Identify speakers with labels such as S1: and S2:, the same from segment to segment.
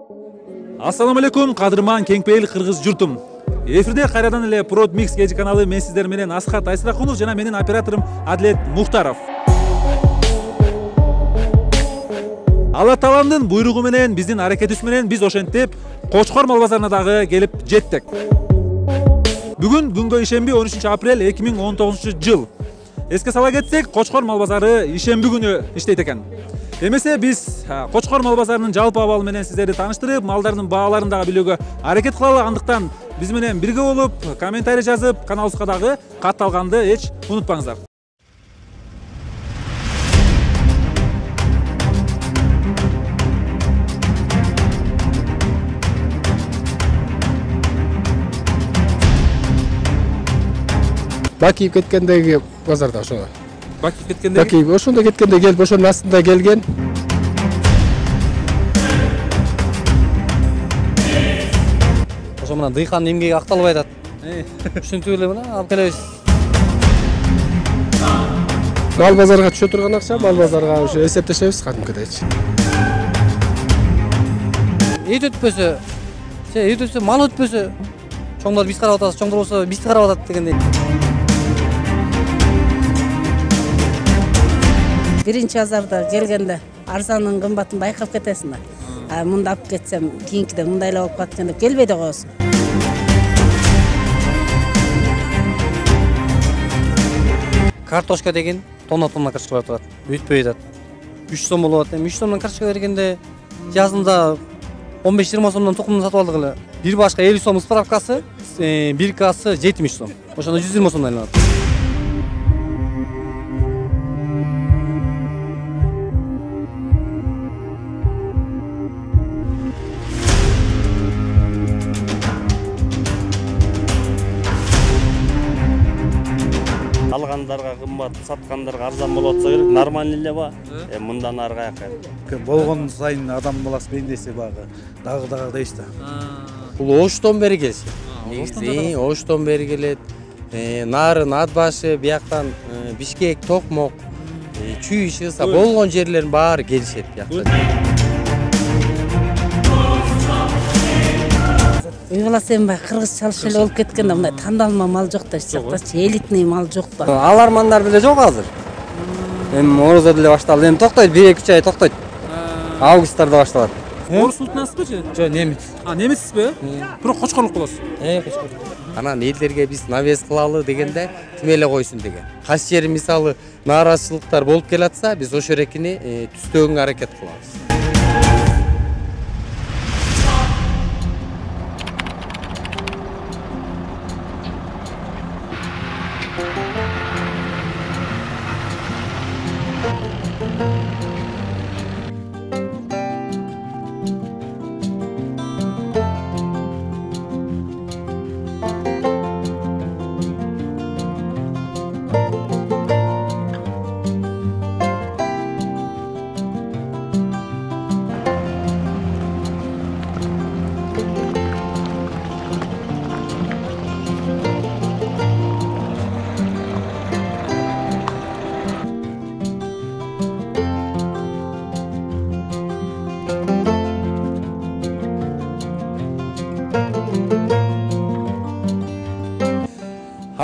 S1: Assalamu алейкум, кадырман кеңпейил кыргыз журтум. Эфирде кайрадан эле Prod Mix кежи каналы, мен сиздер менен Асхат Айсыракулов жана менин операторум Адлет Мухтаров. Алла Тааланын буйругу менен, биздин аракетибиз менен биз ошентип Кочкор мал базарына дагы келип жеттик. Бүгүн күнгө ишемби 13 апрель 2019 жыл. Эске сала кетсек, Кочкор мал базары ишемби күнү иштейт экен. Эмесе биз Кочкор мал базарынын жалпы абалы менен сиздерди тааныштырып, малдардын бааларын дагы билүүгө аракет кылалы. Андыктан биз менен бирге болуп, комментарий жазып, каналыбызга дагы кат алганды эч унутпаңыздар.
S2: Бакиев кеткендеги базарда ошо.
S1: Бакиев кеткенде?
S2: Бакиев ошондо кеткенде келип, ошонун астында келген.
S3: Ошо менен дыйкандын эмгеги акталбай атат. Ушинтип эле мына алып келебиз.
S2: Мал базарга түшө турган акча, мал базарга ошо эсептешебиз кадимкидейчи.
S3: Эт өтпөсө, мал өтпөсө, чоңдор биз карап атабыз, чоңдор болсо бизди карап атат дегендей.
S4: Биринчи базарда келгенде арзанын кымбатын байкап кетесиң да. Мында алып кетсем, кийинкиде мындайлап болуп калат экен деп келбей да коесуң.
S3: Картошка деген тонна картошка турат, өтпөй атат. 3 сом болот. 3 сомдон картошка бергенде жазында 15-20 сомдон тукумун сатып алдык эле. Бир башка 50 сом справкасы, бир касы 70 сом. Ошондо 120 сомдон айланат.
S5: Алгандарга кымбат, саткандарга арзан болот болсо керек, нормально эле ба? Мындан ары каяка.
S6: Болгон сайын адам баласы бейнеси багы дагы дейш да.
S7: Бул Оштон бери келишет. Негизи Оштон бери келет. Нарын, Атбашы, бияктан Бишкек, Токмок, Чүй, Шыса болгон жерлердин баары келишет биякта.
S4: Уйгуласам бай кыргыз чалыш эле болуп кеткен да, мындай тандалма мал жок да, жакта элитный мал жок да.
S3: Алармандар деле жок азыр. Эми орозо деле башталды. Эми токтойт, 1-2 ай токтойт. Августтарда башталат.
S1: Орус улутунасызбы же?
S3: Жок, немис.
S1: Немиссизби? Бирок Кочкорлук болосуз.
S7: Кочкор. Анан элдерге биз навес кылалы дегенде ким эле койсун деген. Кайсы жери мисалы нааразычылыктар болуп келатса, биз ошо эрекини түстөгөнгө аракет кылабыз.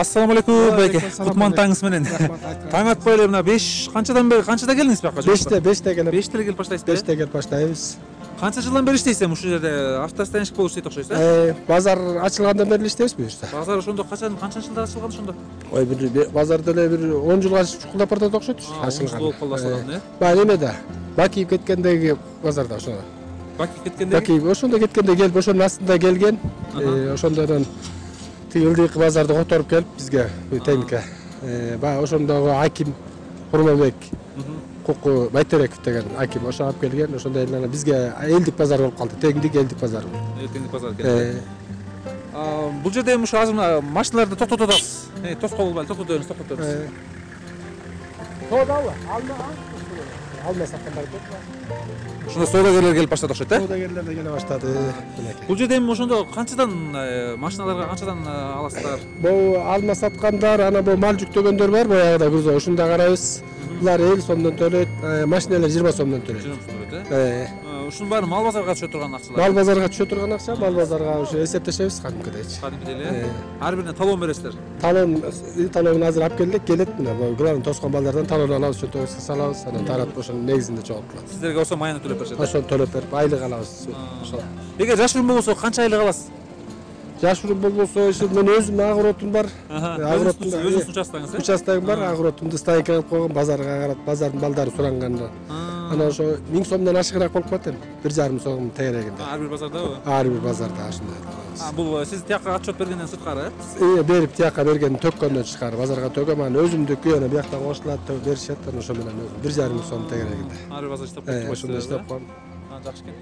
S1: Assalamu alaikum байке. Кутман таңыңыз менен. Таң атпай эле мына 5 канчадан бери канчада келдиңиз бияка?
S2: 5-те келип.
S1: 5-те келип баштайсыз.
S2: 5-те келип баштайбыз.
S1: Канча жылдан бери иштейсиз ушул жерде? Автостоянщик болуп иштейт окшойсуз,
S2: Базар ачылгандан бери иштейбиз бу жерде.
S1: Базар ошондо канча жылда ачылган ошондо?
S2: Ой, бир базарда эле бир 10 жылга чукулдап баратат окшойт
S1: ачылган. Болуп калды.
S2: Баягы немеде. Бакиев кеткендеги базарда ошо.
S1: Бакиев кеткенде?
S2: Бакиев ошондо кеткенде келип, ошонун астында келген. Ошондон Ылдыйкы базарды которуп келип бизге темке. Баягы ошондогу аким Курманбек Куку Байтереков деген аким ошо алып келген. Ошондо эле бизге элдик базар болуп калды. Тегиндик элдик базар.
S1: Элдик базар келди. Бул жерде эми ушу азыр машиналарды токтотуп атабыз. Тоскоол болбой, токтотобуз.
S2: Тоодабы? Алма саткандар көп.
S1: Ошондо соодагерлер келип баштады окшойт,
S2: Соодагерлер келе баштады.
S1: Бул жерде эми ошондо канчадан машиналарга канчадан аласыздар?
S2: Бул алма саткандар, ана бул мал жүктөгөндөр бар, баягыда грузо. Ошондо карайбыз. Булар 50 сомдон төлөйт, машиналар 20 сомдон төлөйт.
S1: 20 сом төлөйт, Ушунун баары мал базарга түшө турган акчалар.
S2: Мал базарга түшө турган акча, мал базарга ошо эсептешебиз кадимкидейчи.
S1: Кадимки эле. Ар бирине талон бересиздер.
S2: Талон азыр алып келдик, келет мына главный тоскон балдардан талон алабыз, чөнтөгүбүзгө салабыз, анан таратып ошонун негизинде чогултулат.
S1: Сиздерге болсо майына төлөп беришет.
S2: Ошону төлөп берип айлык алабыз. Ошол.
S1: Эгер жаш урун болбосо канча айлык аласыз?
S2: Жаш урун болбосо, мен өзүм агыротум бар.
S1: Өзүңүз участогуңуз,
S2: Участогум бар, агыротумду стайка кылып койгон, базарга карап, базардын балдары суранганда. Анан ошо 1000 сомдон ашыгыраак болуп калат эми. 1,5 сом тегерегинде.
S1: Ар бир базардабы?
S2: Ар бир базарда ошондой.
S1: Бул сиз тияка отчет бергенден сырткары?
S2: Берип тияка бергенден төккөндөн тышкары базарга төгөм, анан өзүмдүкү анан биякта кошулат, беришет, анан ошо менен өзүм 1,5 сом тегерегинде.
S1: Ар бир базар иштеп коюп
S2: Ошондой иштеп коем.
S1: Жакшы экен.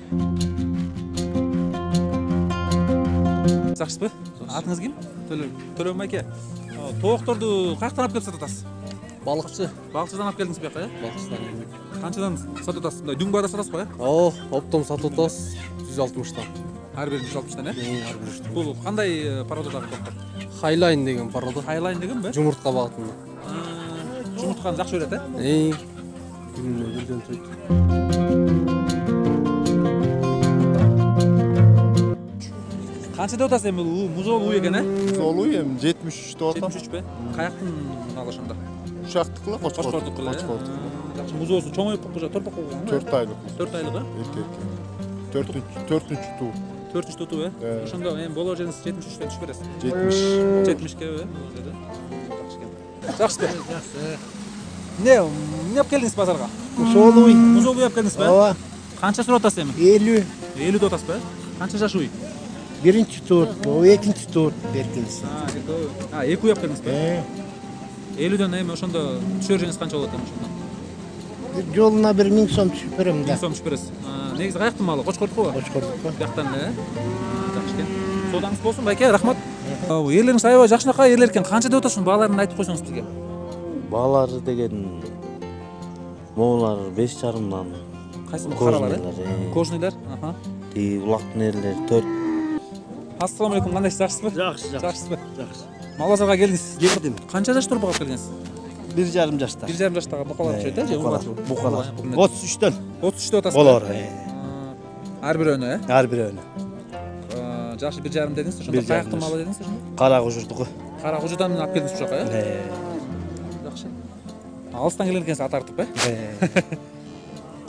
S1: Жакшысызбы? Атыңыз ким? Төлөм майке. Тоокторду каяктан алып келип сатып атасыз?
S3: Балыкчы.
S1: Балыкчыдан алып келдиңиз бияка,
S3: Балыкчыдан.
S1: Канчадан сатып атасыз? Мындай дүң баада сатасыз го,
S3: Оптом сатып атабыз 160тан.
S1: Ар бир 160тан,
S3: Ар бир.
S1: Бул кандай породадагы токтор?
S3: Хайлайн деген порода.
S1: Хайлайн дегенби?
S3: Жумуртка багытында.
S1: Жумуртканы жакшы берет,
S3: Күнүнө бирден тойт.
S1: Канча деп атасыз эми музол үй экен,
S8: Золу эми 73 деп атам.
S1: 73пи? Каяктын малы ошондо?
S8: Ушактыкы
S1: Кошкордук эле. Жакшы, музоосу чоңоюп калып торпок болгон.
S8: 4 айлык.
S1: 4 айлыгы?
S8: Эркек. 4-үнчү туу.
S1: 4-үч туту, Ошондо эми болор жериңиз 73 түшүп бересиз.
S8: 70.
S1: 70ке, Жакшы экен. Жакшы. Жакшы. Не алып келдиңиз базарга?
S9: Музол уй.
S1: Музол уй алып келдиңизби?
S9: Ооба.
S1: Канча сурап атасыз эми?
S9: 50.
S1: 50 деп атасызбы? Канча жаш уй?
S9: Биринчи тур, экинчи тур беркенсиз.
S1: 2 уй алып келдиңизби? 50дөн эми ошондо түшөр жериңиз канча болот эми ошондо?
S9: Жолуна 1000 сом түшүп берем да.
S1: 1000 сом түшүп бересиз. Негизи каяктын малы? Кочкордук.
S9: Кочкордук.
S1: Бияктан эле. Жакшы экен. Соодаңыз болсун байке, рахмат. Эрлериңиз аябай жакшынакай эрлер экен. Канча деп атасыз? Бааларын айтып койсоңуз бизге.
S10: Баалары деген моулар 5,5-дан.
S1: Кайсы каралар? Кожныйлар.
S10: Тиги улактын эрлери 4.
S1: Ассаламу алейкум, кандайсыз? Жакшысызбы?
S11: Жакшы.
S1: Мал базарга келдиңиз.
S11: Келдим.
S1: Канча жаш торпок алып келдиңиз?
S11: 1,5 жашта.
S1: 1,5 жаштагы букалар окшойт, же?
S11: Букалар. 33төн.
S1: 33 деп атасыз.
S11: Болор.
S1: Ар бирөөнө,
S11: Ар бирөөнө.
S1: Жашы 1,5 дедиңиз, ошондо каяктын малы дедиңиз ошондо?
S11: Кара кужурдугу.
S1: Кара кужудан алып келдиңиз ушака, Жакшы. Алыстан келген экенсиз ат тартып,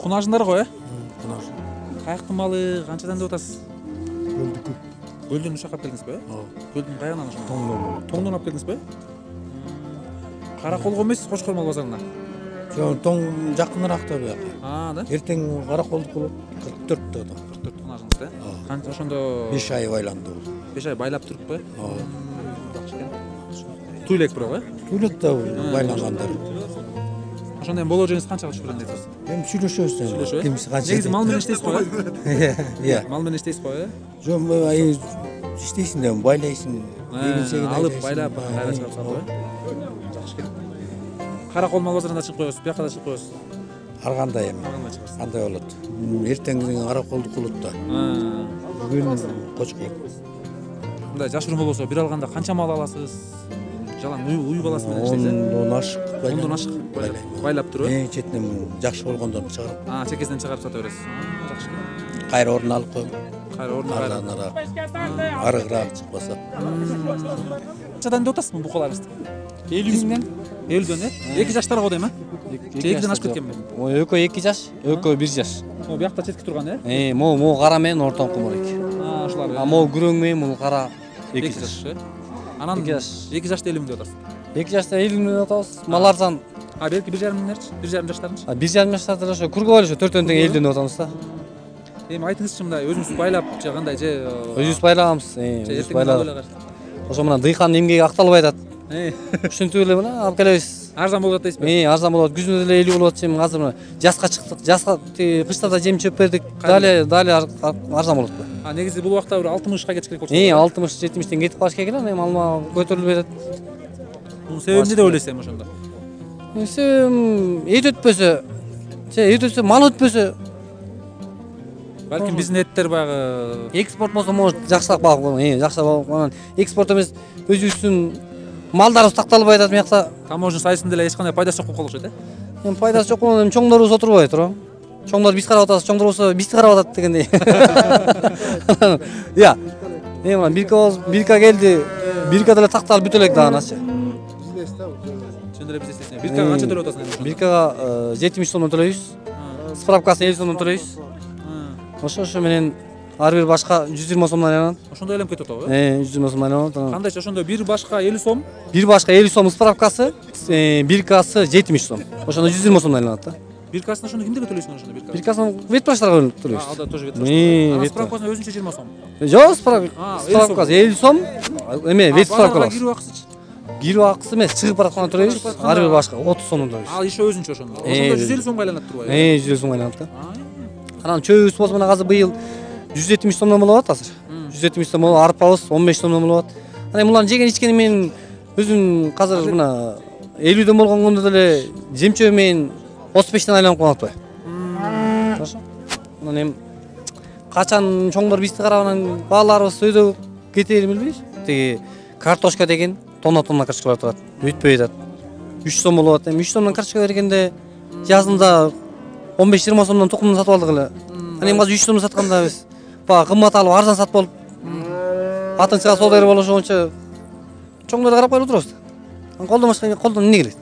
S1: Кунажындар го,
S11: Кунаж.
S1: Каяктын малы канчадан деп атасыз?
S11: Көлдүкү.
S1: Көлдөн ушака алып келдиңизби? Көлдүн каягынан ошондо? Тоңдон алып келдиңизби? Караколго эмес, Кочкор мал базарына.
S11: Жон тоң жакыныраак да бияка.
S1: Да?
S11: Эртең караколдук болуп 44 деп атам.
S1: 44 кунажыңыз, Канча ошондо
S11: 5 ай байланды бул.
S1: 5 ай байлап туруппу? Жакшы экен. Туйлек бирок,
S11: Түлөк да байлангандар.
S1: Ошондо эми болор жериңиз канчага түшүп берем дейсиз?
S11: Эми сүйлөшөбүз. Кимиси канча.
S1: Негизи мал менен иштейсиз го,
S11: Иә.
S1: Мал менен иштейсиз го,
S11: Жон иштейсиң да байлайсың.
S1: Алып байлап кайра чыгарып салып, Жакшы экен. Каракол мал базарына чыгып коесуз, бияка да чыгып коесуз.
S11: Ар кандай эми. Кандай болот? Эртең караколдук болот да. Бүгүн Кочкор.
S1: Мындай жаш урун болбосо бир алганда канча мал аласыз? Жалаң уй баласы менен иштейсиз,
S11: 10дон ашык.
S1: 10дон ашык байлап туруп,
S11: Четинен жакшы болгондон чыгарып.
S1: Чекесинен чыгарып сата бересиз. Жакшы экен.
S11: Кайра орун алып коем.
S1: Кайра орун
S11: Арзаныраак. Арыгыраак чыкпаса.
S1: Канчадан деп атасызбы букаларыңызды? 50 50дөн, 2 жаштар го дейм, Же 2ден ашып кеткенби?
S3: Экөө 2 жаш, экөө 1 жаш.
S1: Могу биякта четки турган,
S3: Могу кара менен ортоңку молек.
S1: Ошолар.
S3: Могу күрөң менен бул кара
S1: 2 жаш. Анан 2 жашта 50 деп атасыз.
S3: 2 жашта 50 миң деп атабыз. Мал арзан.
S1: Берки 1,5 миңдерчи? 1,5 жаштарынчы?
S3: 1,5 жаштарда ошо күргө ошо 4дөн тең 50 деп атабыз да.
S1: Эми айтыңызчы, мындай өзүңүз байлап же кандай же
S3: Өзүбүз байлаганбыз. Өзүбүз байлаганбыз. Ошо мына дыйкандын эмгеги акталбай атат. Ушинтип эле мына алып келебиз.
S1: Арзан болот дейсизби?
S3: Арзан болот. Күзүнө деле 50 болот. Эми азыр мына жазга чыктык. Жазга кышта да жем чөп бердик. Дале арзан болот.
S1: Негизи бул убакта бир 60ка кетиш керек болчу.
S3: 60-70тен кетип калыш керек эле. Эми алма көтөрүлбөй атат.
S1: Бунун себеби эмне деп ойлойсуз ошондо?
S3: Эт өтпөсө, эт өтсө, мал өтпөсө,
S1: балким биздин эттер баягы
S3: экспорт болсо может жакшыраак болот. Жакшы болот. Экспорт эмес, өзүбүздүн малдарыбыз такталбай атат биякта.
S1: Таможня сайысында эле эч кандай пайдасы жок болуп калып атат,
S3: Эми пайдасы жок болгондо чоңдорубуз отурбай туруп. Чоңдор биз карап атабыз, чоңдор болсо бизди карап атат дегендей. Я. Мына бирка келди. Бирка деле такталып бүтө элек дагы.
S1: Чындыра биз эстесиң. Биркага канча төлөп атасың?
S3: Биркага 70 сомдон төлөйбүз. Справкасы 50 сомдон төлөйбүз. Ошо менен ар бир башка 120 сомдон айланат.
S1: Ошондой элем кетип атабы?
S3: 120 сомдон айланат.
S1: Кандайча ошондо бир башка 50 сом?
S3: Бир башка 50 сом справкасы, биркасы 70 сом. Ошондо 120 сомдон айланат да.
S1: Биркасын ошондо кимдерге төлөйсүң ошондо биркасын?
S3: Биркасын ветбаштарга төлөйбүз.
S1: Ада тоже ветбаштар. Справкасына өзүнчө 20 сом.
S3: Жок, справкасы 50 сом. Эме вет справкасы.
S1: Кирүү акысы?
S3: Кирүү акысы эмес, чыгып баратканда төлөйбүз. Ар бир башка 30 сомдон төлөйбүз.
S1: Ал иши өзүнчө ошондо. Ошондо 150 сомго айланат турбайбы?
S3: 150 сомго айланат да. Анан чөйүбүз болсо мына азыр быйыл 170 сомдон болуп атат азыр. 170 сом болуп, арпабыз 15 сомдон болуп атат. Анан булардын жеген ичкени мен өзүм азыр мына 50дөн болгон күндө деле жемчөө менен 35ден айланып калып атпайбы? Анан эми качан чоңдор бизди карап анан бааларыбыз өйдө кетерин билбейбиз. Тиги картошка деген тонна картошка турат, бүтпөй атат. 3 сом болуп атат. Эми 3 сомдон картошка бергенде жазында 15-20 сомдон тукумун сатып алдык эле. Анан эми азыр 3 сомдон сатканда биз бага кымбат алып арзан сатып алып атын чыга сол дери болушунча чоңдорду карап коюп отурабыз. Анан колдон башка колдон эмне келет?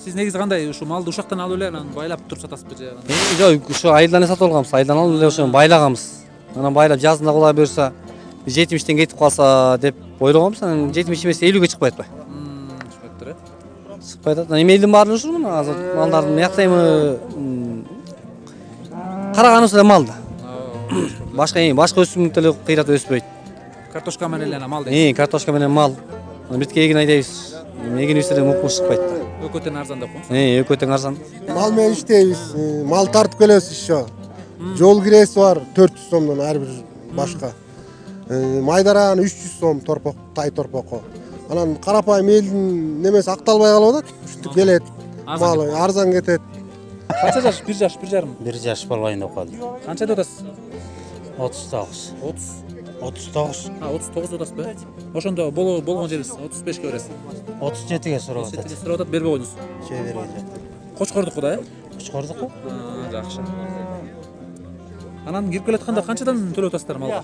S1: Сиз негизи кандай ушу малды ушактан алып эле анан байлап туруп сатасызбы же?
S3: Жок, ушу айылдан эле сатып алганбыз. Айылдан алып эле ошону байлаганбыз. Анан байлап жазында кулай буюрса 70ден кетип калса деп ойлогонбуз. Анан 70 эмес 50ге чыкпай атпайбы?
S1: Чыкпай атат.
S3: Чыкпай атат. Анан эми элдин баары ушул мына азыр малдардын биякта эми караганыбыз эле мал да. Башка өсүмдүк деле кыйратып өспөйт.
S1: Картошка менен эле мал дейсиз.
S3: Картошка менен мал. Битке эгин айдайбыз. Эгинибизде мукмуш чыкпайт да.
S1: Өкөтөн арзан деп коңуз.
S3: Өкөтөн арзан.
S9: Мал менен иштейбиз. Мал тартып келебиз еще. Жол кирesi бар 400 сомдон ар бир башка. Майдараган 300 сом торпок, тай торпокко. Анан карапайым элдин немеси акталбай калып атат. Ушинтип келет. Малы арзан кетет.
S1: Канча жаш? 1 жаш, 1 жарым.
S12: 1 жаш болбойн деп калды.
S1: Канча деп атасыз?
S12: 39.
S1: 39. 39 деп атасызбы? Ошондо болгон жериңиз 35ке бересиз.
S12: 37ге сурап атат.
S1: 37ге сурап атат, бербей койдуңуз.
S12: Бербейт.
S1: Кочкордуку да,
S12: Кочкордуку?
S1: Жакшы. Анан кирип келатканда канчадан төлөп атасыздар малга?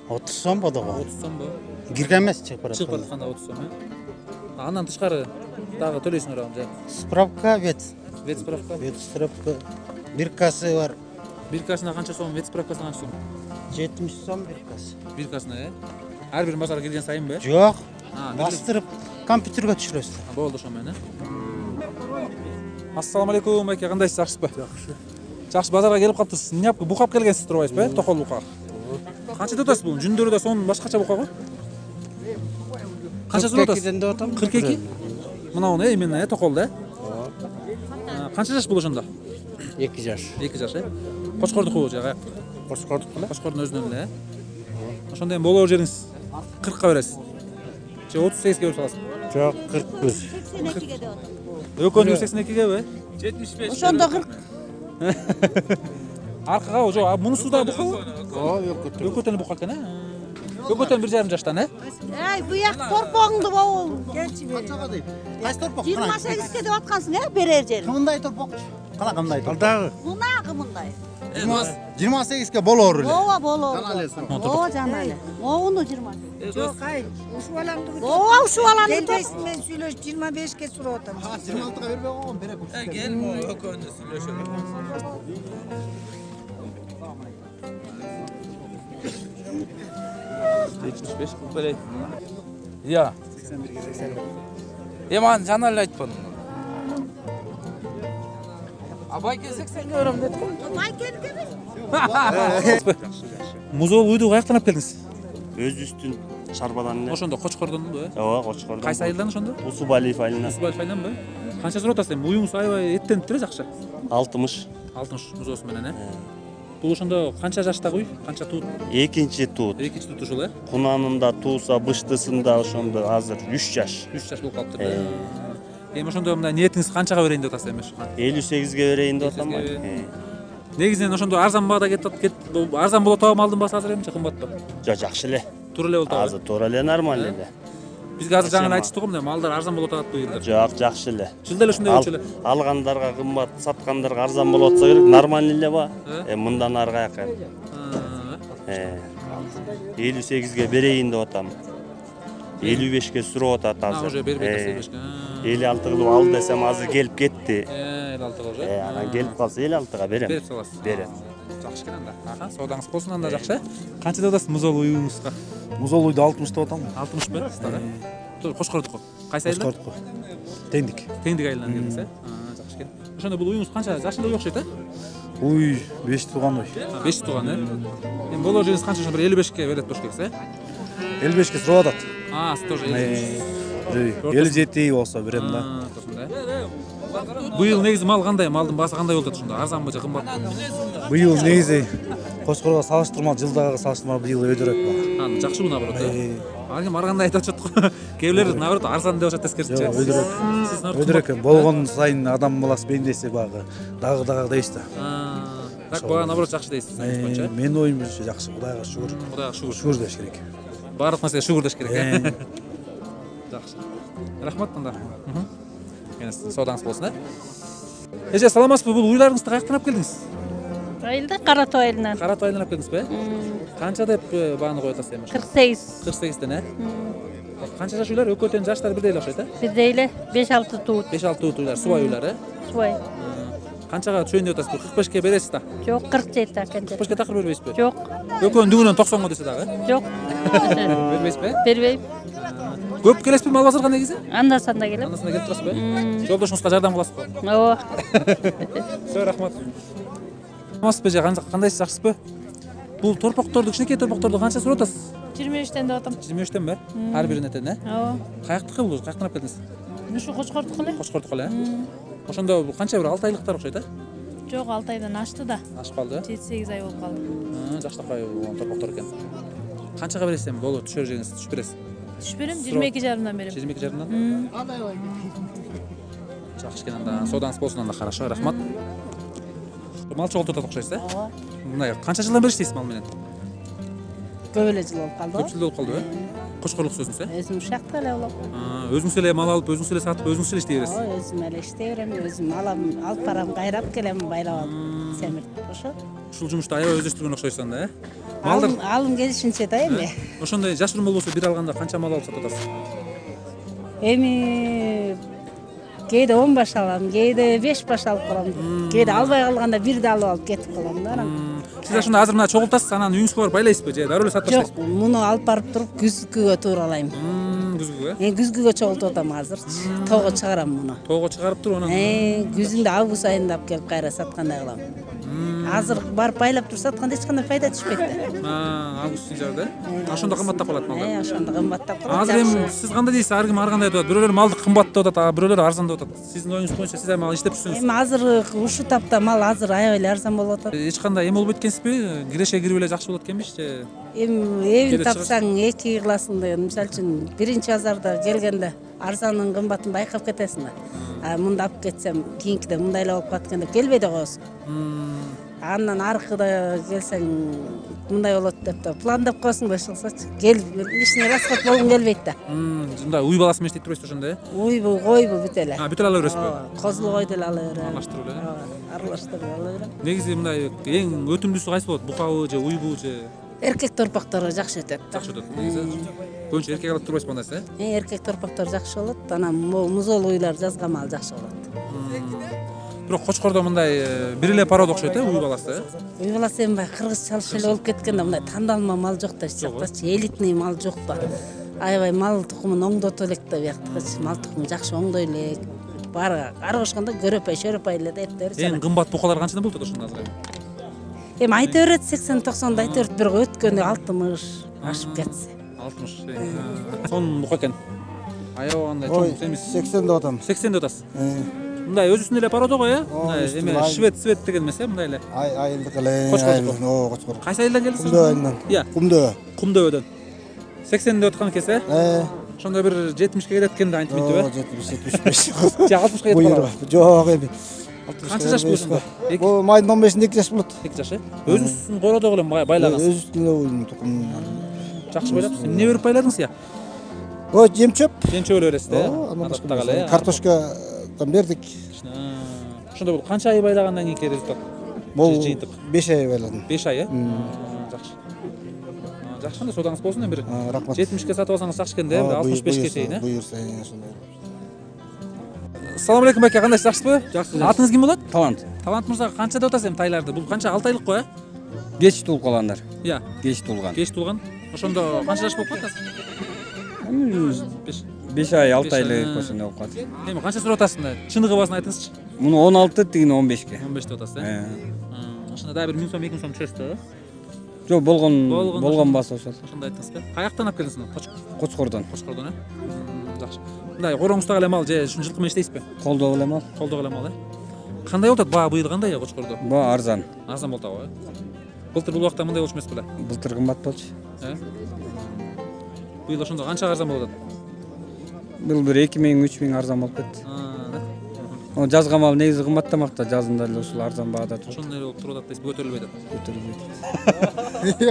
S12: 30 сом болду го.
S1: 30 сомбу?
S12: Кирген эмес чыгып барат.
S1: Чыгып атканда 30 сом, Андан тышкары дагы төлөйсүңөр аны же?
S12: Справка вет.
S1: Вет справка.
S12: Вет справка. Биркасы бар.
S1: Биркасына канча сом, вет справкасына канча сом?
S12: 70 сом биркасы.
S1: Биркасына, Ар бир базарга кирген сайынбы?
S12: Жок. Бастырып компьютерге түшүрөсүз.
S1: Болду ошо менен. Ассаламу алейкум, байке, кандайсыз, жакшысызбы? Жакшы. Жакшы, базарга келип калыптырсыз. Эмне букап келгенсиз турбайсызбы, токол бука? Канча деп атасыз бул? Жүндөрү да сонун башкача бука го? Канча сурап атасыз?
S12: 42ден деп атам.
S1: 42? Мынауну именно токол да? Канча жаш бул ошондо?
S12: 2 жаш.
S1: 2 жаш, Кочкордуку же каяк?
S12: Кочкордуку эле.
S1: Кочкордун өзүнөн эле, Ошондо эми болоор жериңиз 40ка бересиз. Же 38ге берип саласыз?
S12: Жок, 41.
S1: 82ге деп атам. Өкөнү 82геби? 75.
S4: Ошондо 40.
S1: Аркага жок, мунусу да бука. Өкөтөн бука экен, Өкөтөн 1,5 жаштан,
S4: Эй, буяк торпогуңду болу. Келчи бери. Канчага дейт? Кайсы торпок? 28ге деп аткансың, берер жериң.
S6: Кандай торпок? Кандай торпок?
S12: Алдагы.
S4: Мунагы мындай.
S6: 28ге болоор эле.
S4: Ооба болоор. Ооба жана эле. Могуну 20. Жок, ай, ушул балаңды. Ооба, ушул балаңды.
S13: Келбейсиң, мен сүйлөшүп 25ге сурап атам.
S6: 26га бербей койгон, бере көчүп.
S1: Кел, өкөнү сүйлөшөлү.
S14: Я. Эман жана эле айтпадым. Абайке 80ге берем дедик.
S4: Майкелге
S1: Музол уйду каяктан алып келдиңиз?
S5: Өзүбүздүн шарбадан эле.
S1: Ошондо Кочкордонбу,
S5: Ооба, Кочкордон.
S1: Кайсы айылдан ошондо?
S5: Усубалиев айылынан.
S1: Усубалиев айылданбы? Канча сурап атасыз эми? Уюңуз аябай эттениптир жакшы.
S5: 60.
S1: 60 музоосу менен, Бул ошондо канча жаштагы уй? Канча туут?
S5: Экинчи туут.
S1: Экинчи туут ушул,
S5: Кунанында тууса, быштысында ошондо азыр 3 жаш.
S1: 3 жаш болуп калыптыр да. Эми ошондо мындай ниетиңиз канчага берейин деп атасыз эми?
S5: 58ге берейин деп атам.
S1: Негизинен ошондо арзан баада арзан болот атабы малдын баасы азыр эмчи кымбатпы?
S5: Жок, жакшы эле.
S1: Туура эле болот.
S5: Азыр туура эле нормально эле.
S1: Бизге азыр жаңы айтышты го, мындай малдар арзан болуп атат бу жылдар.
S5: Жок, жакшы эле.
S1: Жылда эле ушундай болчу эле.
S5: Алгандарга кымбат, саткандарга арзан болуп атса керек. Нормально эле ба? Мындан ары каяка. 58ге берейин деп атам. 55ге сурап атат азыр.
S1: Уже бербейт 55ге.
S5: 56 кылып ал десем азыр келип кетти.
S1: 56 уже.
S5: Анан келип калса 56га берем.
S1: Берип саласыз.
S5: Берем.
S1: Жакшы экен анда. Аха, соодаңыз болсун анда жакшы. Канча деп атасыз музол уюңузга?
S6: Музол уйду 60 деп атам.
S1: 60 бе? Стара. Кошкордук. Кайсы айылда?
S6: Кошкордук. Тендик.
S1: Тендик айылынан келдиңиз, жакшы экен. Ошондо бул уюңуз канча жашында окшойт,
S6: Уй, 5 тууган уй.
S1: 5 тууган, Эми болор жериңиз канча ошо бир 55ке берет болуш керек,
S6: 55ке сурап атат.
S1: Тоже 55.
S6: 57 болсо берем да.
S1: Быйыл негизи мал кандай? Малдын баасы кандай болуп атат ошондо? Арзанбы же кымбат?
S6: Быйыл негизи Кошкорго салыштырмалуу жылдагы салыштырмалуу быйыл өйдөрөөк ба.
S1: Жакшыбы наоборот, Ар ким ар кандай айтып атат го. Кээ бирлер наоборот арзан деп атат тескерисинче.
S6: Өйдөрөөк. Өйдөрөөк. Болгон сайын адам баласы бейиндесе багы дагы дейсиз да.
S1: Так бага наоборот жакшы дейсиз.
S6: Менин оюмча жакшы, Кудайга шүгүр.
S1: Кудайга шүгүр.
S6: Шүгүр деш керек.
S1: Баардык нерсеге шүгүр деш керек, Жакшы. Рахмат анда. Соодаңыз болсун, Эже, саламатсызбы? Бул уйларыңызды каяктан алып келдиңиз?
S15: Айылда Каратоо айылынан.
S1: Каратоо айылынан алып келдиңизби? Канча деп бааны коюп атасыз эми?
S15: 48.
S1: 48ден, Канча жаш уйлар? Экөө тең жаштары бирдей эле окшойт,
S15: Бирдей эле 5-6 туут.
S1: 5-6 туут уйлар, субай уйлар,
S15: Субай.
S1: Канчага түшөйүн деп атасыз? 45ке бересиз да?
S15: Жок, 47 экен.
S1: 45ке такыр бербейсизби?
S15: Жок.
S1: Экөөнүн дүңүнөн 90го десе дагы?
S15: Жок.
S1: Бербейсизби?
S15: Бербейм.
S1: Көп келесизби мал базарга негизи?
S15: Анда-санда келем.
S1: Анда-санда келип турасызбы? Жолдошуңузга жардам кыласызбы?
S15: Ооба.
S1: Всё, рахмат. Саламатсызбы же, кандайсыз, жакшысызбы? Бул торпокторду, кичинекей торпокторду канча сурап атасыз?
S15: 23тен деп атам.
S1: 23тенби? Ар биринен тен,
S15: Ооба.
S1: Каяктыкы бул? Каяктан алып келдиңиз?
S15: Ушу Кошкордук эле.
S1: Кошкордук эле, Ошондо бул канча бир 6 айлыктар окшойт,
S15: Жок, 6 айдан ашты да.
S1: Ашып калды,
S15: 7-8 ай болуп калды.
S1: Жакшылыкпай болгон торпоктор экен. Канчага бересиз эми? Болот, түшөр жериңиз түшүп бересиз.
S15: Түшүп берем, 22,5-дан берем.
S1: 22,5-дан? Жакшы экен анда. Соодаңыз болсун анда, хорошо, рахмат. Мал чогултуп атат окшойсуз,
S15: Ооба.
S1: Мындай канча жылдан бери иштейсиз мал менен?
S15: Көп эле жыл болуп калды.
S1: Көп жыл болуп калдыбы? Кошкорлуксуз өзүңүз,
S15: Өзүм ушакта эле болом.
S1: Өзүңүз эле мал алып, өзүңүз эле сатып, өзүңүз эле иштей бересиз.
S15: Өзүм эле иштей берем, өзүм алам, алып барам, кайрап келем, байлап алып, семиртип, ошо.
S1: Ушул жумушту аябай өздөштүргөн окшойсуз анда, Малдар
S15: Алым келишинче да эми.
S1: Ошондой жашыруун болбосо бир алганда канча мал алып сатып атасыз?
S15: Эми кээде 10 баш алам, кээде 5 баш алып калам. Кээде албай калганда бирди алып кетип калам да.
S1: Сиз ошондо азыр мына чогултасыз, анан үйүңүзгө барып байлайсызбы же дароо эле сатып
S15: Жок,
S1: баштайсызбы?
S15: муну алып барып туруп күзгүгө тууралайм.
S1: Күзгүгө?
S15: Күзгүгө чогултуп атам азырчы. Тоого чыгарам муну.
S1: Тоого чыгарып туруп анан
S15: күзүндө август айында алып келип кайра саткандай кылам. Азыр барып байлап туруп сатканда эч кандай пайда түшпөйт да.
S1: Август сентябрда? Ошондо кымбаттап калат малдар.
S15: Ошондо кымбаттап калат.
S1: Азыр эми сиз кандай дейсиз? Ар ким ар кандай деп атат. Бирөөлөр малды кымбат деп атат, бирөөлөр арзан деп атат. Сиздин оюңуз боюнча сиз мал иштеп жүрсөңүз.
S15: Эми азыр ушу тапта мал азыр аябай эле арзан болуп атат.
S1: Эч кандай болуп эткенсизби? Киреше кирип эле жакшы болот экенбиш же?
S15: Эми тапсаң 2 кыласың деген, мисалы үчүн биринчи базарда келгенде арзанын кымбатын байкап кетесиң да. Мында алып кетсем, кийинкиде мындай эле болуп калат экен деп келбей да коесуң. Андан аркыда келсең мындай болот деп да пландап коесуң да ошолсочу. Келип лишний расход болгун келбейт да.
S1: Мындай уй баласы менен иштеп турбайсыз ошондо,
S15: Уйбу, койбу бүт эле.
S1: Бүт эле ала бересизби?
S15: Козул койду эле ала берем.
S1: Аралаштырып эле.
S15: Аралаштырып ала берем.
S1: Негизи мындай эң өтүмдүүсү кайсы болот? Букабы же уйбу же?
S15: Эркек торпоктор жакшы өтөт.
S1: Жакшы өтөт. Негизи көбүнчө эркек алып турбайсызбы андайсы?
S15: Эркек торпоктор жакшы болот, анан музол уйлар жазга мал жакшы болот.
S1: Бирок Кочкордо мындай бир эле порода окшойт, уй баласы.
S15: Уй баласы эми кыргыз чалыш эле болуп кеткен да, мындай тандалма мал жок да, жактачы элитный мал жок да. Аябай мал тукумун оңдото элек да, бияктыкычы мал тукуму жакшы оңдой элек. Баары ары кошкондо көрөпай, шөрөпай эле да эптери.
S1: Эң кымбат букалар канчадан болуп атат ошондо азыр?
S15: Эми айта берет 80-90 айта берет, бирок өткөндө 60 ашып кетсе.
S1: 60. Сон бука экен. Аябай андай чоң эмес.
S16: 80 деп атам.
S1: 80 деп атасыз. Мындай өзүнүн эле порода го, эме швед деген эмес, мындай эле.
S16: Айылдык эле.
S1: Кочкор. Кайсы айылдан келдиңиз?
S16: Кумдөө айылынан.
S1: Кумдөө. Кумдөөдөн. 80 деп аткан экенсиз, Ошондо бир 70ке келет экен да, антип мынтип,
S16: 70-75.
S1: Же 60ка кетип калабы?
S16: Жок эми.
S1: Канча жаш болсун?
S16: Бул майдын 15-inde 2 жаш болот.
S1: 2 жаш, Өзүңүздүн кородого эле байлагансыз.
S16: Өзүбүздүн эле уйдун тукумун.
S1: Жакшы байлапсыз. Эмне берип байладыңыз я?
S16: О, жем-чөп.
S1: Жем-чөп бересиз да?
S16: Андан башка
S1: Адатта эле.
S16: картошкадан бердик.
S1: Ошондо бул канча ай байлагандан кийинки результат?
S16: Бул
S1: жыйынтык.
S16: 5 ай байладым.
S1: 5 ай, жакшы. Жакшы кандай содаңыз болсун эми бир.
S16: Рахмат.
S1: 70ке сатып алсаңыз жакшы экен да, 65ке чейин, э?
S16: Буйурса, ошондой.
S1: Assalomu alaykum aka, кандайсыз, жакшысызбы?
S17: Жакшы.
S1: Атыңыз ким болот?
S17: Талант.
S1: Талант мырза, канча деп атасыз эми тайларды? Бул канча 6 айлык го, э?
S17: Кеч туулуп калгандар.
S1: Иә.
S17: Кеч туулган.
S1: Кеч туулган. Ошондо канча жаш болуп калат?
S17: 5 ай, 6 айлык ошондой болуп калат.
S1: Эми канча сурап атасыз мына? Чындыгы басын айтыңызчы.
S17: Муну 16, тигини 15ке.
S1: 15 деп атасыз, э? Ошондо да бир 1000 сом, 2000 сом түшөсүз да, э?
S17: Жок, болгон басы ошол.
S1: Ошондо айттыңыз да. Каяктан алып келдиңиз муну?
S17: Кочкордон.
S1: Кочкордон, э? Жакшы. Мындай короңуздагы эле мал же ушун жылкы менен иштейсизби?
S17: Колдоо эле мал.
S1: Колдоо эле мал, э? Кандай болуп атат баа быйыл кандай Кочкордо?
S17: Баа арзан.
S1: Арзан болуп атабы, э? Былтыр бул убакта мындай болчу эмес беле?
S17: Былтыр кымбат болчу.
S1: Э? Быйыл ошондо канча арзан болуп атат?
S17: Бул бир 2000, 3000 арзан болуп кетти. Жазга мал негизи кымбаттамакта, жазында эле ушул арзан баада турат.
S1: Ошондой эле болуп туруп атат дейсиз, көтөрүлбөй атат.
S17: Көтөрүлбөйт.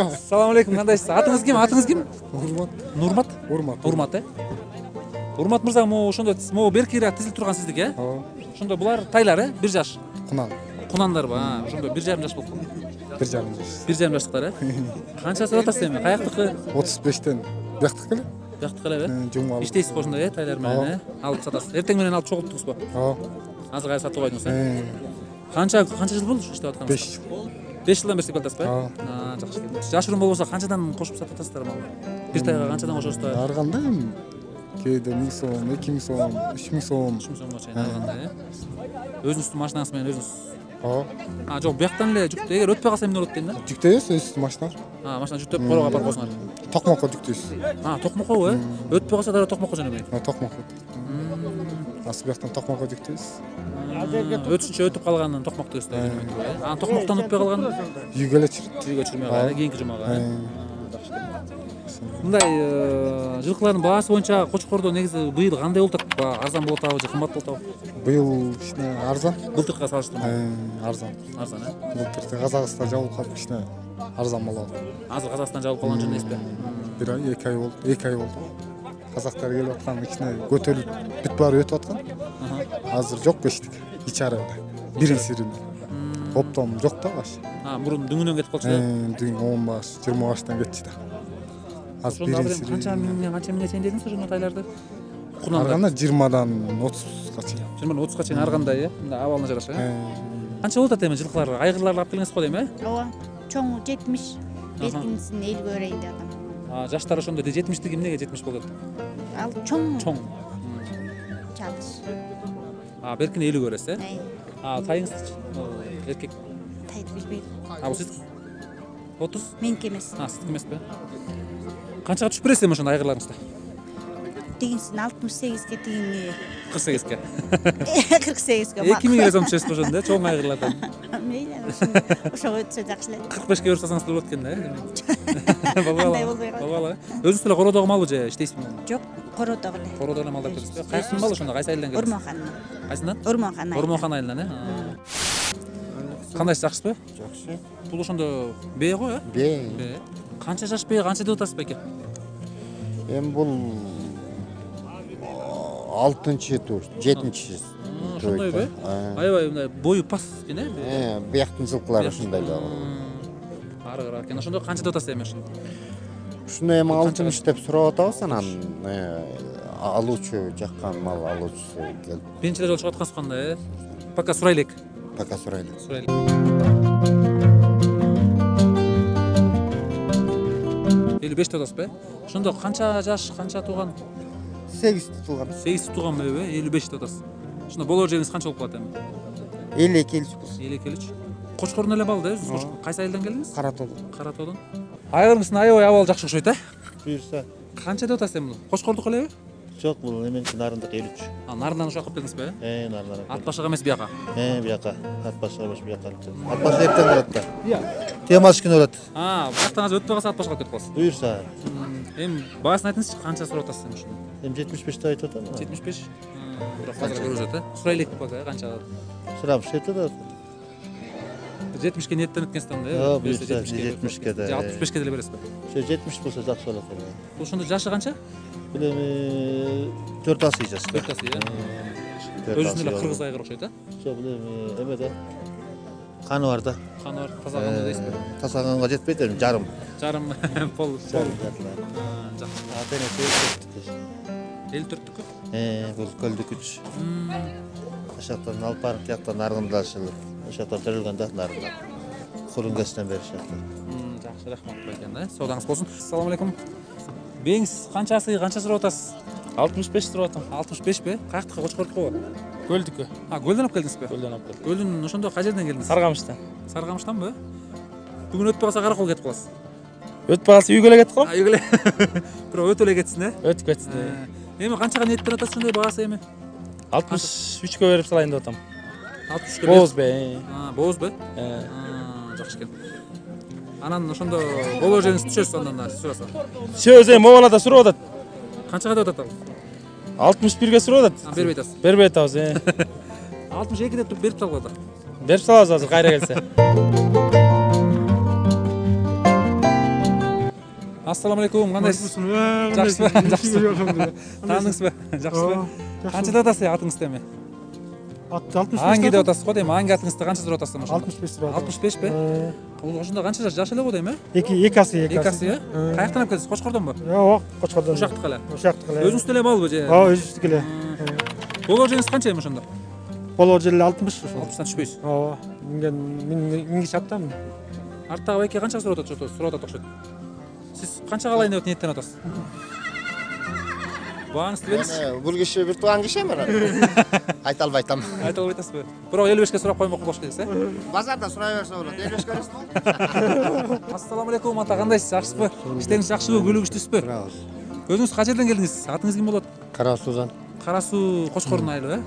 S1: Assalomu alaykum, кандайсыз? Атыңыз ким? Атыңыз ким?
S2: Урмат.
S1: Нурмат?
S2: Урмат.
S1: Урмат, э? Урмат мырза, могу ошондо могу беркирээк тизилип турган сиздики, э?
S2: Ооба.
S1: Ошондо булар тайлар, э? 1 жаш.
S2: Кунан.
S1: Кунандарбы? Ошондо 1,5 жаш болуп калды.
S2: 1,5 жаш.
S1: 1,5 жаштыктар, э? Канча сурап атасыз эми? Каяктыкы?
S2: 35тен. Бияктыкы эле?
S1: Бияктыкы эле, э?
S2: Жумалып.
S1: Иштейсиз ошондой, э? Тайлар менен, э? Алып сатасыз. Эртең менен алып чогулттуңузбу?
S2: Ооба.
S1: Азыр кайра сатып койдуңуз, э? Канча жыл болду иштеп атканыңызга?
S2: 5 жыл.
S1: 5 жылдан бери иштеп атасызбы?
S2: Ооба.
S1: Жакшы. Жашыруун болбосо канчадан кошуп сатып атасыздар малды? Бир тайга канчадан кошосуздар?
S2: Ар кандай эми кээде 1000 сом, 2000 сом, 3000 сом.
S1: 3000 сомго чейин ар кандай, э? Өзүңүздүн машинаңыз менен өзүңүз?
S2: Ооба.
S1: Жок, бияктан эле жүктөй, эгер өтпөй калса эмне болот дейм да?
S2: Жүктөйбүз өзүбүздүн машина.
S1: Машина жүктөп корого апарып коесуңар.
S2: Токмокко жүктөйбүз.
S1: Токмокко, э? Өтпөй калса дагы токмокко жөнөбөйт.
S2: Токмокко. Асыл бияктан токмокко жүктөйбүз.
S1: Өтүшүнчө өтүп калганын токмокто өстөп жөнөбөйт, э? Токмоктон өтпөй калганын
S2: үйгө эле чырт.
S1: Үйгө чырмай калган, кийинки жумага, э? Мындай жылкылардын баасы боюнча Кочкордо негизи быйыл кандай болуп атат? Арзан болуп атабы же кымбат болуп атабы?
S2: Быйыл кичине арзан.
S1: Былтыркыга салыштырмалуу.
S2: Арзан.
S1: Арзан, э?
S2: Былтыр Казакстан жабылып калып кичине арзан болот.
S1: Азыр Казакстан жабылып калган жөн эмеспи?
S2: 1 ай, 2 ай болду. 2 ай болду. Казактар келип аткан кичине көтөрүлүп бүт баары өтүп аткан. Азыр жок кештик. 2 ай. Бирин-сирин. Оптом жок да баш.
S1: Мурун дүңүнөн кетип калчу, э?
S2: Дүң 10 баш, 20 баштан кетчи да.
S1: Азыр бирин-сирин. Канча миңге чейин дедиңиз ошондо тайларды?
S2: Арганда 20дан 30га чейин.
S1: 20дан 30га чейин ар кандай, э? Мындай абалына жараша, э? Канча болуп атат эми жылкылар? Айгырларды алып келиңиз го дейм, э?
S18: Ооба. Чоңу 70, бертиңисин 50 берейин деп атам.
S1: Жаштар ошондо 70тиги эмнеге 70 болот?
S18: Ал чоң.
S1: Чоң.
S18: Чалыш.
S1: Беркини 50 бересиз, э? Тайыңызчы? Эркек.
S18: Тайды билбейм.
S1: Бул сиз 30?
S18: Меники эмес.
S1: Сиздики эмеспи? Канчага түшүп бересиз эми ошондо айгырларыңызды?
S18: Тигинсин 68ге, тигини
S1: 48ге.
S18: 48ге.
S1: 2000 сом түшөсүз ошондо, чоң айгырлардан.
S18: Мейли, ошого өтсө жакшы эле.
S1: 45ге берип салсаңыз да болот экен да, э?
S18: Кандай болбой калды.
S1: Балбала. Өзүңүз эле кородогу малбы же иштейсизби?
S18: Жок, кородогу эле.
S1: Кородогу эле малдап келесизби? Кайсы мал ошондо, кайсы айылдан келесиз?
S18: Ормохан.
S1: Кайсынан?
S18: Ормохан айылынан.
S1: Ормохан айылынан, э? Кандайсыз, жакшысызбы?
S8: Жакшы.
S1: Бул ошондо бээ го, э?
S8: Бээ.
S1: Канча жаш бээ, канча деп атасыз беке?
S8: Эми бул 6-чы тур, 7-чи.
S1: Ошондойбу? Аябай мындай бою пас экен, э?
S8: Бияктын жылкылары ушундай эле.
S1: Арыгыраак экен. Ошондо канча деп атасыз эми ошондо?
S8: Ушуну эми 60 деп сурап атабыз, анан алуучу жаккан мал алуучусу келип.
S1: Биринчи жолу чыгып аткансыз кандай, э? Пока сурайлык.
S8: Пока сурайлык.
S1: 55 деп атасызбы? Ошондо канча жаш, канча тууган?
S12: 8 туулган.
S1: 8 тууган бөбө, 55 деп атасыз. Ошондо болор жериңиз канча болуп калат эми?
S12: 52 болсун.
S1: 52 Кочкордон эле балды, өзүңүз кайсы айылдан келдиңиз?
S12: Каратоодон.
S1: Каратоодон. Айгырыңыздын аябай абалы жакшы окшойт, э?
S19: Буюрса.
S1: Канча деп атасыз эми? Кочкордук элеби?
S19: Жок, бул эменики нарындык 53.
S1: Нарындан ушак кылып келдиңизби?
S19: Нарындан.
S1: Ат башыга эмес бияка.
S19: Бияка. Ат башыга эмес бияка. Ат башы эртең болот да. Темаш күнү болот.
S1: Бияктан азыр өтпөй калса ат башыга кетип каласыз.
S19: Буюрса.
S1: Эми баасын айтыңызчы, канча сурап атасыз эми ушуну?
S19: Эми 75 деп айтып атам.
S1: 75. Бирок азыр көрүп жатат, э? Сурайлык пока канча алат?
S19: Сурап жетет да.
S1: 70ке ниеттенип экенсиң да.
S19: Жок, буюрса 70ке да.
S1: 65ке деле бересизби?
S19: Ошо 70 болсо жакшы болот эле.
S1: Ошондо жашы канча?
S19: Бул эми 4 асый жаш.
S1: 4 асый, өзүнүн эле кыргыз айгыр окшойт,
S19: Жок, бул эми эмеде каны бар да.
S1: Каны бар, таза каны дейсизби?
S19: Таза канга жетпейт эми, жарым.
S1: Жарым пол.
S19: Жакшы. Денеси
S1: 54-түкү?
S19: Бул көлдүк күч. Ошоктон алып барып жактан аргында ашылып, ошоктон төрөлгөн да нарында. Курун-кестен беришет.
S1: Жакшы, рахмат экен да. Соодаңыз болсун. Ассаламу алейкум. Беңиз канчасы, канча сурап атасыз?
S14: 65 сурап атам.
S1: 65 бе? Каяктыкы Кочкордукубу?
S14: Көлдүккө.
S1: Көлдөн алып келдиңизби?
S14: Көлдөн алып келдим.
S1: Көлдүн ошондо кай жерден келдиңиз?
S14: Саргамыштан.
S1: Саргамыштанбы? Бүгүн өтпөй калса каракол кетип каласыз.
S14: Өтпөй калса үйгө эле кетип калам.
S1: Үйгө эле. Бирок өтө эле кетсин,
S14: Өтүп кетсин.
S1: Эми канчага ниеттенип атасыз ошондой багасы эми?
S14: 63кө берип салайын деп атам.
S1: 63кө.
S14: Боозбе.
S1: Боозбу? Жакшы экен. Анан ошондо боло жериңиз түшөсүз андан сураса.
S14: Сөз Мовалада сурап атат.
S1: Канчага деп атат ал?
S14: 61ге сурап атат.
S1: Бербей атасыз.
S14: Бербей атабыз.
S1: 62 деп берип салып атат.
S14: Берип салабыз азыр кайра келсе.
S1: Ассаламу алейкум, кандайсыз? Жакшысызбы? Жакшысызбы? Таандыңызбы? Жакшысызбы? Канча деп атасыз атыңызды эми?
S2: 65.
S1: Анги деп атасыз го дейм, анги атыңызды канча сурап атасыз ошондо?
S2: 65 сурап атам.
S1: 65 бе? Ошондо канча жаш эле го дейм,
S2: 2 асый, 2
S1: асый, Каяктан алып келдиңиз? Кочкордонбу?
S2: Жок, Кочкордон.
S1: Ушактык эле.
S2: Ушактык эле.
S1: Өзүңүз деле малбы же?
S2: Өзүбүздүк эле.
S1: Боло жериңиз канча эми ошондо?
S2: Боло жери 60 ошо.
S1: 60тан түшпөйсүз.
S2: Минги чаптам.
S1: Арттагы байке канча сурап атат окшойт. Сиз канча алайын деп ниеттенип атасыз? Бааңызды бериңиз.
S12: Бул киши бир тууган киши эми. Айта албайтам.
S1: Айта албайтасызбы? Бирок 55ке сурап коймок болуш керек,
S12: Базарда сурай берсе болот. 55ке бересизби?
S1: Ассаламу алейкум, ата кандайсыз? Жакшысызбы? Иштериңиз жакшыбы? Күлү күчтүүсүзбү? Өзүңүз кай жерден келдиңиз? Атыңыз ким болот?
S20: Кара Судан.
S1: Кара Суу Кочкордун айылы,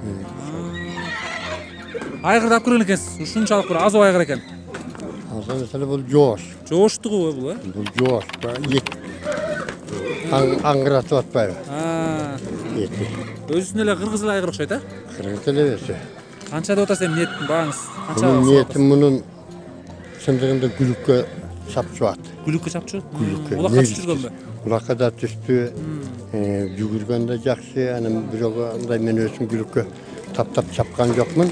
S1: Айгырды алып көргөн экенсиз. Ушунчалык бир азоо айгыр экен.
S20: Азоо маселе бул жоош.
S1: Жооштугу бул,
S20: Бул жоош. Аңгыратып атпайбы?
S1: Өзүнүн эле кыргыз эле айгыр окшойт,
S20: Кыргыз эле берсе.
S1: Канча деп атасыз эми ниетин багыңыз? Канча?
S20: Ниетим мунун чындыгында күлүккө чапчубат.
S1: Күлүккө чапчу?
S20: Күлүккө.
S1: Улакка түшүргөнбү?
S20: Улакка да түштү. Жүгүргөндө жакшы, анан бирок андай мен өзүм күлүккө таптап чапкан жокмун.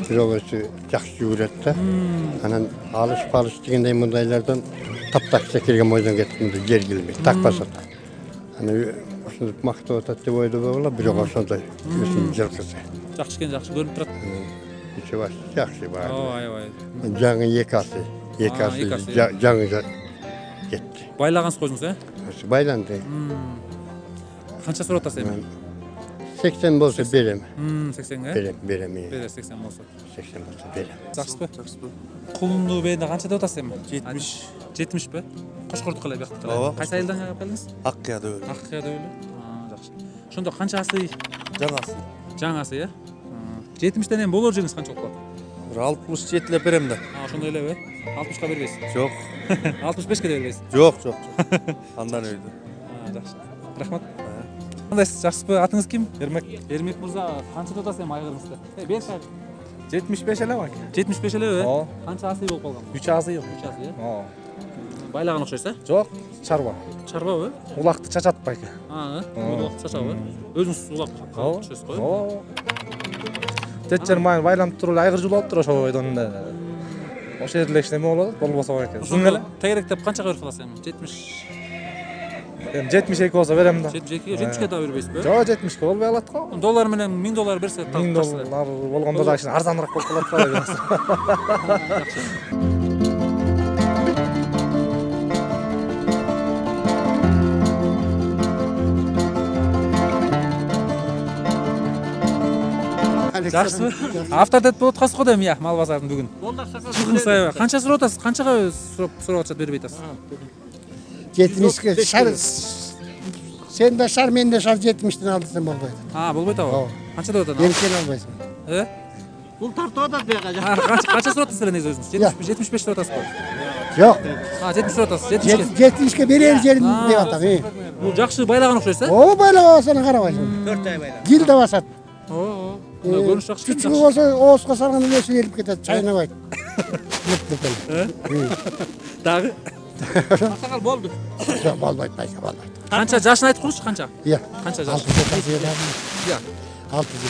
S20: Бирок өзү жакшы жүгүрөт да. Анан алыш дегендей мындайлардан таптакча келген ойдон кеттим да жер келмей. Такпаса да. Анан ошондоп мактап атат деп ойдобой болот, бирок ошондой өзүнүн жылкысы.
S1: Жакшы экен, жакшы көрүнүп турат.
S20: Ичи баш жакшы бар.
S1: Аябай.
S20: Жаңы 2 асый. 2 асый жаңы кетти.
S1: Байлагансыз койдуңуз,
S20: Байланды.
S1: Канча сурап атасыз эми?
S20: 80 болсо берем.
S1: 80ге?
S20: Берем.
S1: Бере 80 болсо.
S20: 80 болсо берем.
S1: Жакшысызбы? Кулунду бейинде канча деп атасыз эми? 70 бе? Кочкордук эле бияктыкы. Кайсы айылдан алып келдиңиз?
S6: Аккыя дөөлү.
S1: Аккыя дөөлү. Жакшы. Ошондо канча асый?
S6: Жаңы асый.
S1: Жаңы асый, 70тен эми болор жериңиз канча болуп калат?
S6: 67 эле берем да.
S1: Ошондой элеби? 60ка бербейсиз?
S6: Жок.
S1: 65ке да бербейсиз?
S6: Жок. Андан өйдү.
S1: Жакшы. Рахмат. Кандайсыз? Жакшысызбы? Атыңыз ким? Эрмек. Эрмек мырза, канча деп атасыз эми айгырыңызды? Бер кай.
S17: 75 эле бак.
S1: 75 элеби? Канча асый болуп калган?
S17: 3 асый.
S1: 3 асый, Байлаган окшойсуз,
S17: Жок, чарба.
S1: Чарбабы?
S17: Улакты чачатпайт.
S1: Улакты чачабы? Өзүңүз улак чачасыз го?
S17: Тетчер майын байланып туруп айгыр жулап тур ошо бойдон эле. Ошо жерде эчтеме болот, болбосо экен. Ушун эле.
S1: Тегеректеп канчага берип каласыз эми? 70.
S17: Эми 72 болсо берем да.
S1: 70ке да бербейсизби?
S17: Жок, 70ке болбой калат го.
S1: Доллар менен 1000 доллар берсе
S17: $1000 болгондо да ишин арзаныраак болуп калат да.
S1: Жакшысызбы? Авторитет болуп аткансыз го дейм, мал базарын бүгүн. Чыгыңыз аябай. Канча сурап атасыз? Канчага сурап атышат бербей атасыз?
S16: 70ке шар. Сен да шар, мен да шар 70тен алдысам болбойт.
S1: Болбойт абы. Канча деп атат?
S16: Мен сен албайсың.
S12: Бул тартып атат бияка.
S1: Канча сурап атасыз эле негизи өзүңүз? 75 сурап атасызбы?
S16: Жок.
S1: 70 сурап атасыз.
S16: 70ке берер жерин деп атам.
S1: Бул жакшы байлаган окшойсуз,
S16: байлаган сени карабайсың.
S12: 4 ай байлап.
S16: Жил да басат.
S1: Görүнүш жакшы экен.
S16: Küçüğü olsa oğuzga sargan ülesi gelip gider, çaynabaydı.
S1: Дагы? Сакал болду.
S16: Болбойт, байка болбойт.
S1: Канча жашын айтып коюңузчу, канча?
S16: Iya.
S1: Канча жаш?
S16: 6 yıl.
S1: Iya.
S16: 6 yıl.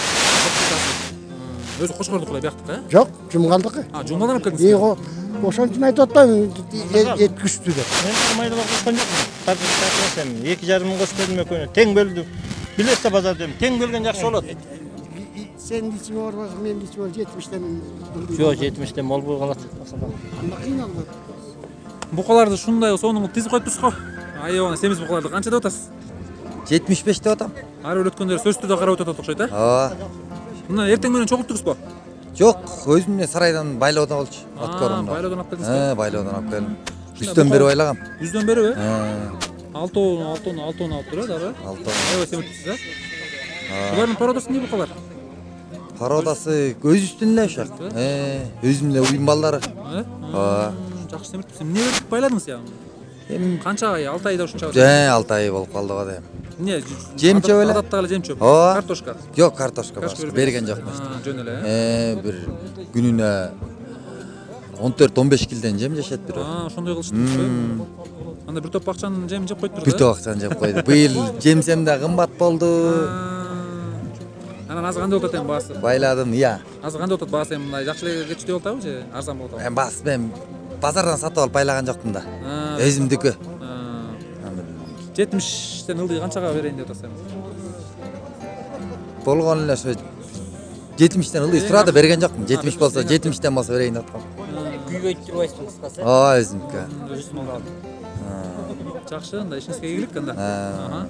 S1: Өзү Кошкордук эле бияктыкы, э?
S16: Жок, жумгалдыкы.
S1: Жумгалдан алып келдиңиз.
S16: Ошон үчүн айтып атпайбы, эткүчтүү деп.
S19: Мен майдалар кошкон жокмун. Азыр сакlasam 2,5 миң кошуп бердим экөөнө. Тең бөлдү. Билесиз да базарда тең бөлгөн жакшы болот.
S16: Senin içime orası, benim içime 70'ten.
S19: Жок, 70'ten болбой калат.
S16: Анда кыйналбы.
S1: Букаларды ушундай сонун тизип коюп турсуз го. Айыбына семиз букаларды канча деп атасыз?
S21: 75 деп атам.
S1: Ар бир өткөндөр сөздү да карап өтөт окшойт, э?
S21: Ооба.
S1: Мына эртең менен чогулттуңузбу?
S21: Жок, өзүм эле сарайдан байлоодон болчу. Откорумда.
S1: Байлоодон алып келдиңизби?
S21: Байлоодон алып келдим. 100дөн бери байлагам.
S1: 100дөн бериби? Алтын алып туруп, дагы. Аябай семиртипсиз, э? Булардын породасы эмне букалар?
S21: Породасы өзүбүздүн эле ушак. Өзүм эле уюм балдары. Ооба.
S1: Жакшы семиртипсиз. Эмне берип байладыңыз я? Эми канча ай? 6 айда ушунча.
S21: 6 ай болуп калды го дейм.
S1: Эмне?
S21: Жемчөп эле.
S1: Адаттагы эле жемчөп. Картошка.
S21: Жок, картошка берген жокмун.
S1: Жөн эле.
S21: Бир күнүнө 14-15 килден жем жешет бирөө.
S1: Ошондой кылыштыңызбы? Анда бир топ акчанын жемин жеп коюптур да.
S21: Бир топ акчаны жеп койду. Быйыл жемсем да кымбат болду.
S1: Анан азыр кандай болуп атат эми баасы?
S21: Байладым, iya.
S1: Азыр кандай болуп атат баасы эми мындай жакшы эле кетчү деп атабы же арзан болуп атабы?
S21: Эми баасы мен базардан сатып алып байлаган жокмун да. Өзүмдүкү.
S1: 70тен ылдый канчага берейин деп атасыз эми?
S21: Болгон эле ошо 70тен ылдый сурады берген жокмун. 70 болсо 70тен болсо берейин деп аткам.
S3: Күйгөйтүп турбайсызбы кыскасы?
S21: Ооба, өзүмдүкү.
S1: Жакшы, анда ишиңизге ийгилик анда.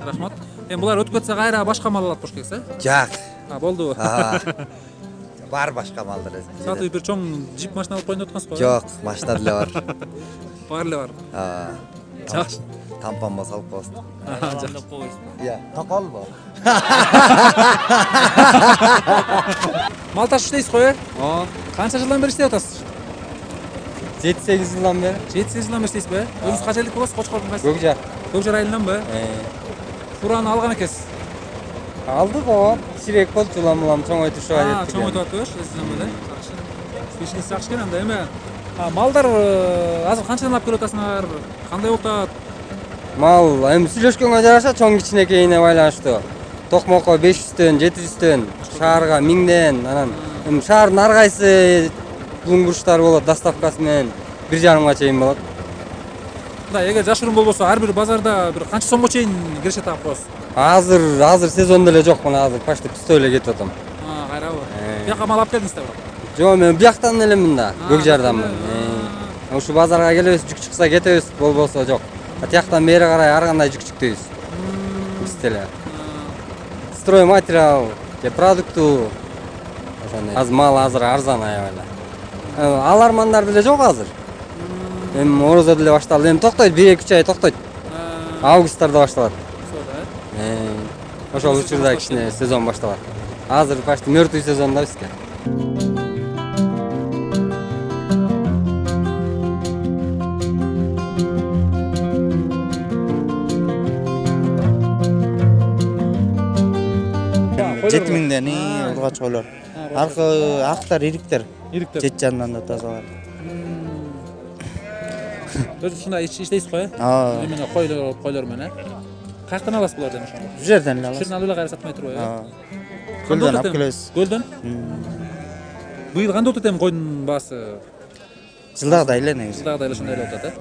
S1: Рахмат. Эми булар өтүп кетсе кайра башка мал алат болуш керек, э?
S21: Жак.
S1: Болдубу?
S21: Бар башка малдар өзүм.
S1: Сатып бир чоң джип машина алып коюн деп аткансыз го?
S21: Жок, машина деле бар.
S1: Бар эле бар. Жакшы.
S21: Тампон болсо алып коебуз.
S1: Жакшы.
S21: Iya, токолбу.
S1: Мал ташып иштейсиз го, э? Канча жылдан бери иштеп атасыз?
S3: 7-8 жылдан бери.
S1: 7-8 жылдан бери иштейсизби? Өзүңүз канча элдик болосуз? Кочкордун кайсы?
S3: Көкжар.
S1: Көкжар айылынанбы? Фураны алган экенсиз.
S3: Алдык го. Кичирээк болчу улам чоңойтушуга жетти.
S1: Чоңойтуп атпайбы? Sizden беле. Жакшы. Ишиңиз жакшы экен анда эми. Малдар азыр канчадан алып келип атасыңар? Кандай болуп атат?
S3: Мал эми сүйлөшкөнгө жараша чоң кичинекейине байланыштуу. Токмокко 500дөн, 700дөн, шаарга 1000ден, анан эми шаардын ар кайсы булуңгурчтар болот, доставкасы менен 1,5 чейин болот.
S1: Мындай эгер жашыруун болбосо ар бир базарда бир канча сомго чейин киреше таап коесуз?
S3: Азыр сезон деле жок, мына азыр почти пустой эле кетип атам.
S1: Кайрабы? Бияка мал алып келдиңиз да бирок?
S3: Жок, мен бияктан элемин да, Көкжарданмын. Ушу базарга келебиз, жүк чыкса кетебиз, болбосо жок. Тияктан бери карай ар кандай жүк чыктыбыз. Биз деле. Строй материал, продукту. Ошондой. Мал азыр арзан аябай эле. Алармандар деле жок азыр. Эми орозо деле башталды. Эми токтойт, 1-2 ай токтойт. Августтарда башталат. Ошол учурда кичине сезон башталат. Азыр почти мертвый сезонда бизге.
S10: Жети миңден ургач койлор. Актар, ириктер. Жет жанынан да тазалар.
S1: Өзү ушундай иштейсиз го, э? Эмне койлор менен, Каяктан аласыз буларды эми ошондо?
S10: Бул жерден эле аласыз.
S1: Бул жерден алып эле кайра сатмай турбайбы?
S10: Көлдөн алып келебиз.
S1: Көлдөн? Быйыл кандай болуп атат эми койдун баасы?
S10: Жылдагыдай эле негизи.
S1: Жылдагыдай эле ошондой эле болуп атат, э?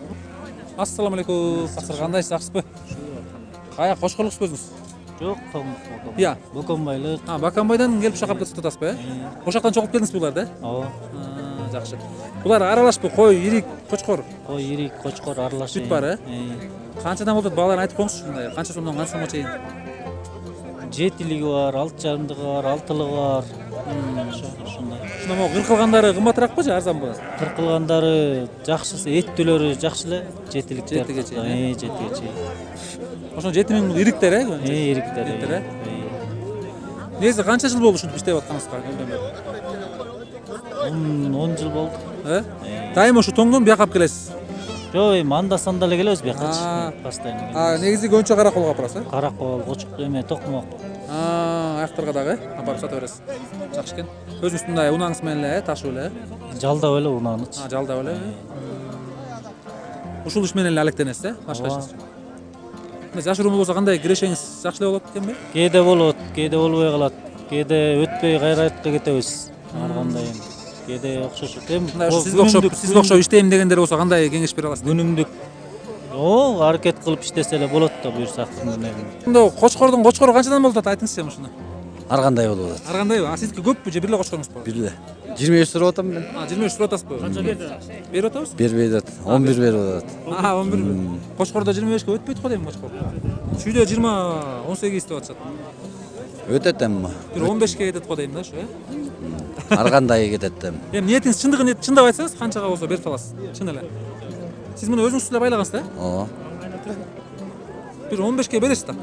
S1: Ассаламу алейкум. Азыр кандайсыз, жакшысызбы? Каяк кошкорлуксуз өзүңүз?
S22: Жок,
S1: Иә.
S22: Баканбайлык.
S1: Баканбайдан келип ушака алып сатасызбы, э? Ошактан чогулуп келдиңизби буларды, э?
S22: Ооба.
S1: Жакшы. Булар аралашпы, кой, ирик, кочкор.
S22: Кой, ирик, кочкор аралаш.
S1: Сүт бар, э? Канчадан болот бааларын айтып коюңузчу, мындай. Канча сомдон канча сомго чейин?
S22: 7-лиги бар, 6,5-лыгы бар, 6-лыгы бар. Ошондой.
S1: Ушунда могу кыркылгандары кымбатыраакпы же арзанбы?
S22: Кыркылгандары жакшысы, эттүүлөрү жакшы эле, 7-ликтер.
S1: 7-ге чейин.
S22: 7-ге чейин.
S1: Ошо 7000 ириктер, э?
S22: Ириктер.
S1: Ириктер, э? Негизи канча жыл болду ушинтип иштеп атканыңызга?
S22: 10 жыл болду.
S1: Дайыма ушу тоңдон бияка алып келесиз?
S22: Жок, эми анда-санда эле келебиз биякачы. Постоянно келебиз.
S1: Негизи көбүнчө Караколго апарасыз, э?
S22: Каракол, Кочук, эме Токмок.
S1: аяктарга дагы апарып сата бересиз. Жакшы экен. Өзүңүз мындай унаңыз менен эле ташып эле.
S22: Жалдап эле унаанычы.
S1: Жалдап эле. Ушул иш менен эле алектенесиз, башка иш. Жашыруун болсо кандай кирешеңиз жакшы эле болот экенби?
S22: Кээде болот, кээде болбой калат. Кээде өтпөй кайрайтка кетебиз. Ар кандай кээде окшошот.
S1: Сизге окшоп иштейм дегендер болсо кандай кеңеш бере аласыз?
S22: Күнүмдүк аракет кылып иштесе эле болот да буюрсак.
S1: Мында кочкордун кочкору канчадан болуп атат? Айтыңызчы ушуну.
S21: Ар кандай болуп атат?
S1: Ар кандайбы? Сиздики көппү же бир эле кочкоруңуз бар?
S21: Бир эле. 23 сурап атам мен.
S1: 23 сурап атасызбы? Канча берди? Берип атабыз?
S21: Бербей атат. 11 берип атат.
S1: 11. Кочкордо 25ке өтпөйт го дейм кочкор. Чүйдө 20 18 деп атышат.
S21: Өтөт эми.
S1: Бир 15ке кетет го дейм да ушу,
S21: Ар кандай кетет эми.
S1: Эми ниетиңиз чындап айтсаңыз, канчага болсо берип саласыз. Чын эле. Сиз муну өзүңүз эле байлагансыз да?
S21: Ооба.
S1: Бир 15ке бересиз да?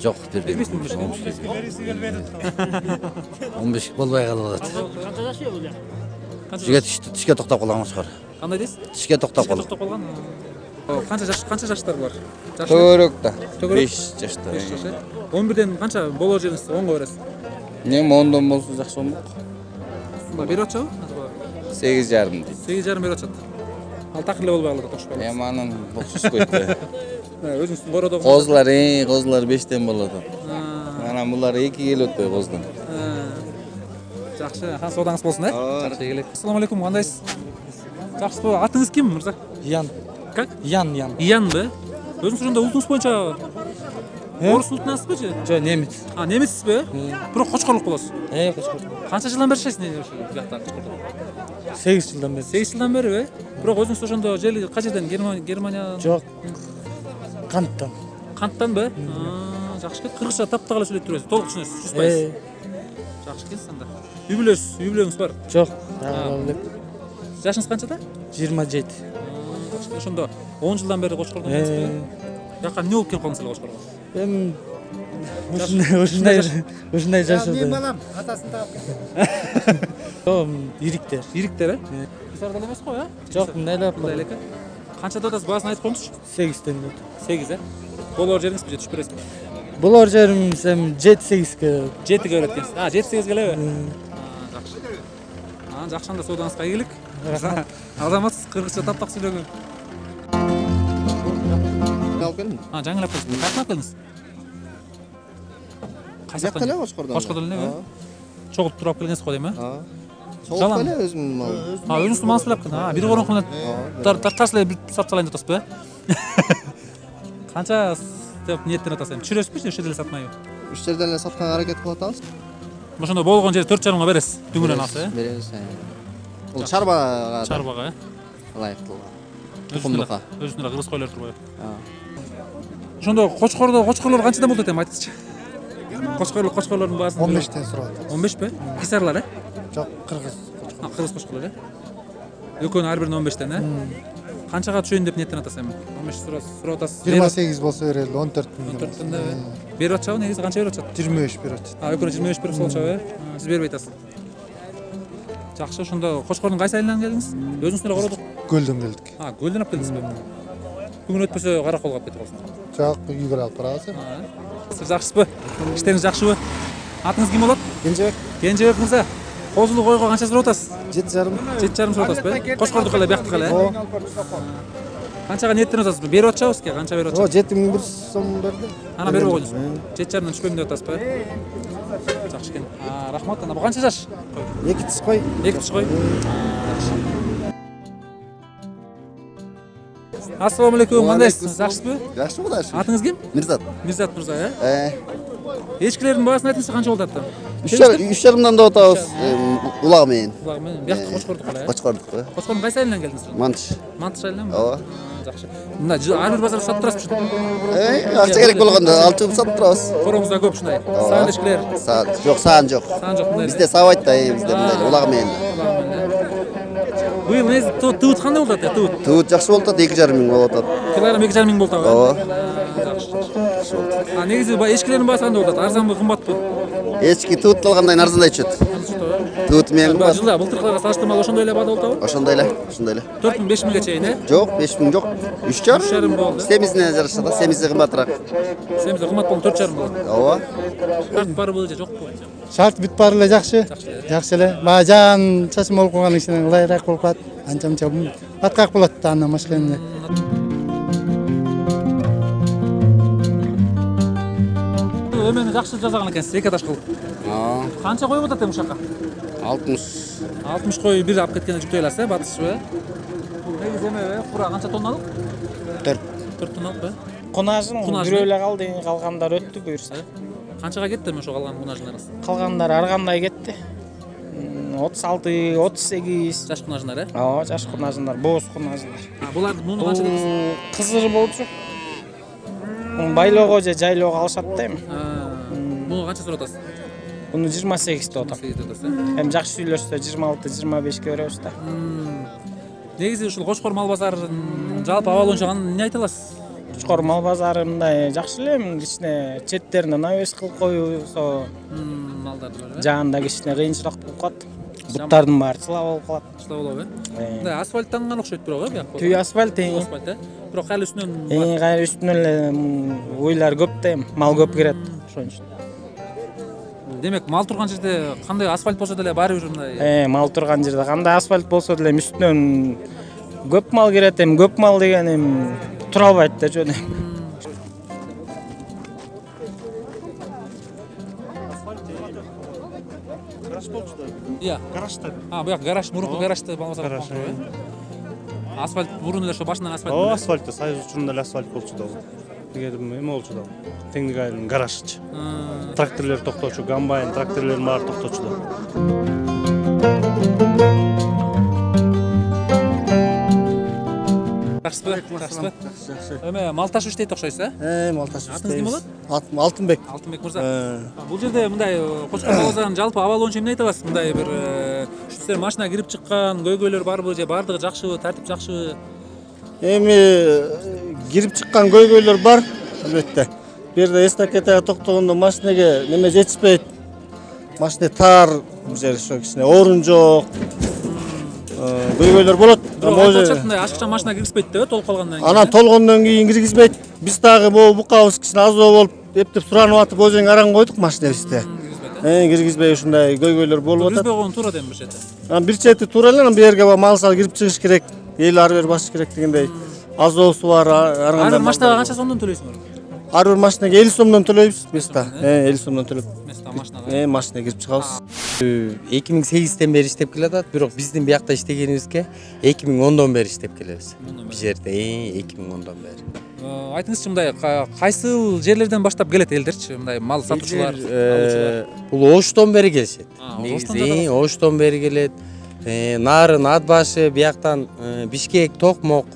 S21: Жок, бербейм. 15 болбой калып атат. Тишке токтоп калган кочкор.
S1: Кандай дейсиз?
S21: Тишке токтоп калган.
S1: Токтоп калган. Канча жаштар бар?
S7: Төгөрөк да. 5 жашта.
S1: 5 жаш. 11ден канча болор жериңиз 10го бересиз?
S7: Эми 10дон болсо жакшы болмок.
S1: Берип атчыбы?
S7: 8,5 дейт.
S1: 8,5 берип атат. Ал такыр эле болбой калат окшоп.
S7: Эми анын окшошпойт да.
S1: Өзүңүздүн кородогу.
S7: Козулар 5ден болот. Анан булар 2 келип өтпөй козудан.
S1: Жакшы, соодаңыз болсун, Жакшы келет. Ассаламу алейкум, кандайсыз? Жакшысызбы? Атыңыз ким, мырза?
S11: Ян.
S1: Как?
S11: Ян.
S1: Иянбы? Өзүңүз ошондо ултуңуз боюнча орус улутунасызбы же?
S11: Жок, немец.
S1: Немецсизби? Бирок кочкорлук болосуз.
S11: Кочкор.
S1: Канча жылдан бери жашайсыз ошол жакта кочкордо?
S11: 8 жылдан бери.
S1: 8 жылдан бериби? Бирок өзүңүз ошондо жери качерден Германия?
S11: Жок. Канттан.
S1: Канттанбы? Жакшы экен. Кыргызча таптагала сүйлөп турасыз. Толук түшүнөсүз, 100%. Жакшы экенсиз анда. Үй бүлөңүз бар?
S11: Жок.
S1: Жашыңыз канчада?
S11: 27.
S1: Ошондо 10 жылдан бери кочкордон эмеспи? Жакка эмне болуп келип калдыңыз эле кочкорго?
S11: Эми ушундай жашоодо.
S16: Мен балам, атасын таап.
S11: Ириктер.
S1: Ириктер, Кысарда эмес го,
S11: Жок, мындай эле.
S1: Мындай эле экен. Канчада атасыз, баасын айтып коюңузчу?
S11: 8ден.
S1: 8, Болор жериңизби же түшүп бересизби?
S11: Болор жерimiz эми 7-8ге.
S1: 7ге берет экенсиз. 7-8ге элеби? Жакшы. Жакшы анда соодаңызга ийгилик. Азаматсыз кыргызча таптак сүйлөгөн.
S7: Алып келдим.
S1: Жаңылап келдиңиз. Кайдан алып келдиңиз?
S7: Кайсактан эле кочкордон.
S1: Кочкордон элеби? Чогулуп туруп келгенсиз го дейм,
S7: Чогулуп эле өзүмдүн мал.
S1: Өзүңүздүн малыңызды алып келдиң. Бир коронко менен тарташ эле сатып салайын деп атасызбы? Канча деп ниеттенип атасыз? Түшүрөсүзбү же ошол жерде сатмайбы?
S7: Үч жерден эле сатканга аракет кылып атабыз.
S1: Ошондо болгон жери 4,5 бересиз. Дүңүнөн алса,
S7: Беребиз. Бул чарбага.
S1: Чарбага,
S7: Ылайыктуу.
S1: Тукумдукка. Өзүнүн кыргыз койлор турбайбы? Ошондо кочкорлор канчадан болот эми айтыңызчы? Кочкорлордун баасын
S16: 15ден сурап атат.
S1: 15пи? Кисарлар,
S16: Жок, кыргыз.
S1: Кыргыз кочкорлор, Экөөнү ар биринен 15ден, Канчага түшөйүн деп ниеттенип атасыз эми? 15 сурап атасыз.
S16: 28 болсо берели, 14 миң.
S1: 14ден берип атчабы, негизи канча берип атышат?
S16: 23 берип атышат.
S1: Экөөнү 25 берип салчабы? Сиз бербей атасыз. Жакшы, ошондо кочкордун кайсы айылынан келдиңиз? Өзүңүз эле кородук.
S16: Көлдөн келдик.
S1: Көлдөн алып келдиңизби? Бүгүн өтпөсө караколго алып кетип калсын.
S16: Жок, үйгө алып барабыз.
S1: Сиз жакшысызбы? Иштериңиз жакшыбы? Атыңыз ким болот?
S16: Кенжебек.
S1: Кенжебек мырза. Козулу койго канча сурап атасыз?
S16: 7,5.
S1: 7,5 сурап атасызбы? Кочкордук эле, бияктык эле. Канчага ниеттенип атасызбы? Берип атчабыз ке? Канча берип атчабыз?
S16: 7,000 сом берди.
S1: Ана берип койдуңузбу? 7,5ден түшпөйм деп атасызбы? Жакшы экен. Рахмат. Ана бул канча жаш?
S16: 2 тиш кой.
S1: 2 тиш кой. Ассаламу алейкум, кандайсыз? Жакшысызбы?
S7: Жакшы кудайым.
S1: Атыңыз ким?
S7: Мирзат.
S1: Мирзат мырза, Эчкилердин баасын айтыңызчы, канча болот аттан?
S7: 3,5 деп атабыз. Улагы менен.
S1: Улагы менен. Биякта кочкордук эле.
S7: Кочкордук.
S1: Кочкордун кайсы айылынан келдиңиз?
S7: Мантыш.
S1: Мантыш айылынан?
S7: Ооба.
S1: Жакшы. Мында ар бир базарда сатып турасызбы?
S7: Акча керек болгондо алып чыгып сатып турабыз.
S1: Коромузда көп ушундай. Саан эчкилер.
S7: Жок, саан жок.
S1: Саан жок мындай.
S7: Бизде сабайт да, бизде мындай улагы менен.
S1: Быйыл негизи туут кандай болуп атат?
S7: Туут жакшы болуп атат, 2,5 миң болуп атат.
S1: 2,5 миң болуп атабы?
S7: Ооба.
S1: Жакшы.
S12: жакшы болду.
S1: Негизи эчкилердин баасы кандай болот? Арзанбы, кымбатпы?
S12: Эчки туут калгандан арзандай түшөт. Туут менен
S1: Жылда былтыркыларга салыштырмалуу ошондой эле баада болтабы?
S12: ошондой эле.
S1: 4000-5000ге чейин, э?
S12: Жок, 5000 жок. 3,5
S1: болду.
S12: Семизине жарышат, семизи кымбатыраак.
S1: Семизи кымбат болуп 4,5 болот.
S12: Ооба.
S1: Шарт барбы же жокпу?
S11: Шарт бүт бары эле жакшы. Жакшы эле. Мага жан чачым болуп калган ишинен ылайыраак болуп калат. Анча-мынча баткак болот да андан башка эмне.
S1: Өмөнү жакшы жасаган экенсиз, эки этаж кылып. Канча коюп атат эми ушака?
S12: 60.
S1: 60 кой бир алып кеткенде жүктөй аласыз, батышпы? Негизи эме кура канча тонналык?
S12: 4
S1: тонналык,
S14: Кунажын бирөө эле калды, калгандар өттү буюрса.
S1: Канчага кетти эми ошо калган кунажындарыңыз?
S14: Калгандар ар кандай кетти. 36, 38
S1: жаш кунажындар, э?
S14: Ооба, жаш кунажындар, боз кунажындар.
S1: Булар муну канча дейсиз?
S14: Кызыр болчу. Байлоого же жайлоого алышат да эми.
S1: Муну канча сурап атасыз?
S14: Буну 28 деп атам. Эми жакшы сүйлөшсө 26-25 беребиз да.
S1: Негизи ушул Кочкор мал базарынын жалпы абалы боюнча эмне айта аласыз?
S14: Кочкор мал базары мындай жакшы эле, кичине четтерине навес кылып коюусо
S1: малдарды
S14: жанында кичине кыйынчыраак болуп калат. Буттардын баары чыла болуп калат.
S1: Чыла болобу, э? Мындай асфальттанган окшойт бирок, э, бияк.
S14: Түй асфальт,
S1: асфальт, э? Бирок кайра үстүнөн
S14: кайра үстүнөн эле уйлар көп да эми, мал көп кирет ошон үчүн.
S1: Демек, мал турган жерде кандай асфальт болсо деле баары бир мындай.
S14: Мал турган жерде кандай асфальт болсо деле үстүнөн көп мал кирет, эми көп мал деген эми тура албайт да жөн.
S1: Iya.
S14: Garajda.
S1: Буяк гараж, мурунку гаражды болмаса. Асфальт мурун эле ошо башынан асфальт.
S9: Ооба, асфальт, Союз учурунда эле асфальт болчу да. Тиги эме болчу да. Теңдик айылынын гаражычы. Тракторлор токточу, комбайн, тракторлордун баары токточу да.
S1: Жакшысызбы? Эме мал ташуу иштейт окшойсуз, э?
S13: Мал ташуу иштейт.
S1: Атыңыз ким болот?
S13: Алтынбек.
S1: Алтынбек мырза. Бул жерде мындай Кочкор мал базарынын жалпы абалы боюнча эмне айта аласыз? Мындай бир сиздер машина кирип чыккан, көйгөйлөр барбы же баардыгы жакшыбы, тартип жакшыбы?
S13: Эми кирип чыккан көйгөйлөр бар, албетте. Бир жерде эстакетага токтогондо машинеге неме жетишпейт. Машина тар, бул жер ошо кичине орун жок. Көйгөйлөр болот.
S1: Мындай ашыкча машина киргизбейт да, толуп калгандан кийин.
S13: Анан толгондон кийин киргизбейт. Биз дагы могу букабыз кичине азоо болуп, эптеп суранып атып, өзүң араң койдук машинабызды. Киргизбей ушундай көйгөйлөр болуп атат.
S1: Киргизбей койгон туура дейм бир чети.
S13: Анан бир чети туура эле, анан бу жерге мал сал кирип чыгыш керек. Эл ары бери басыш керек дегендей. Азоосу бар, ар кандай.
S1: Ар машинага канча сомдон төлөйсүңөр?
S13: Ар бир машинага 50 сомдон төлөйбүз биз да. 50 сомдон төлөп.
S1: Машинага.
S13: Машинага кирип чыгабыз.
S23: 2008-тен бери иштеп келатат, бирок биздин биякта иштегенибизге 2010дон бери иштеп келебиз. Бул жерде 2010дон бери.
S1: Айтыңызчы, мындай кайсыл жерлерден баштап келет элдерчи? Мындай мал сатуучулар, алуучулар.
S23: Бул Оштон бери келишет. Негизи Оштон бери келет. Нарын, Атбашы, бияктан Бишкек, Токмок,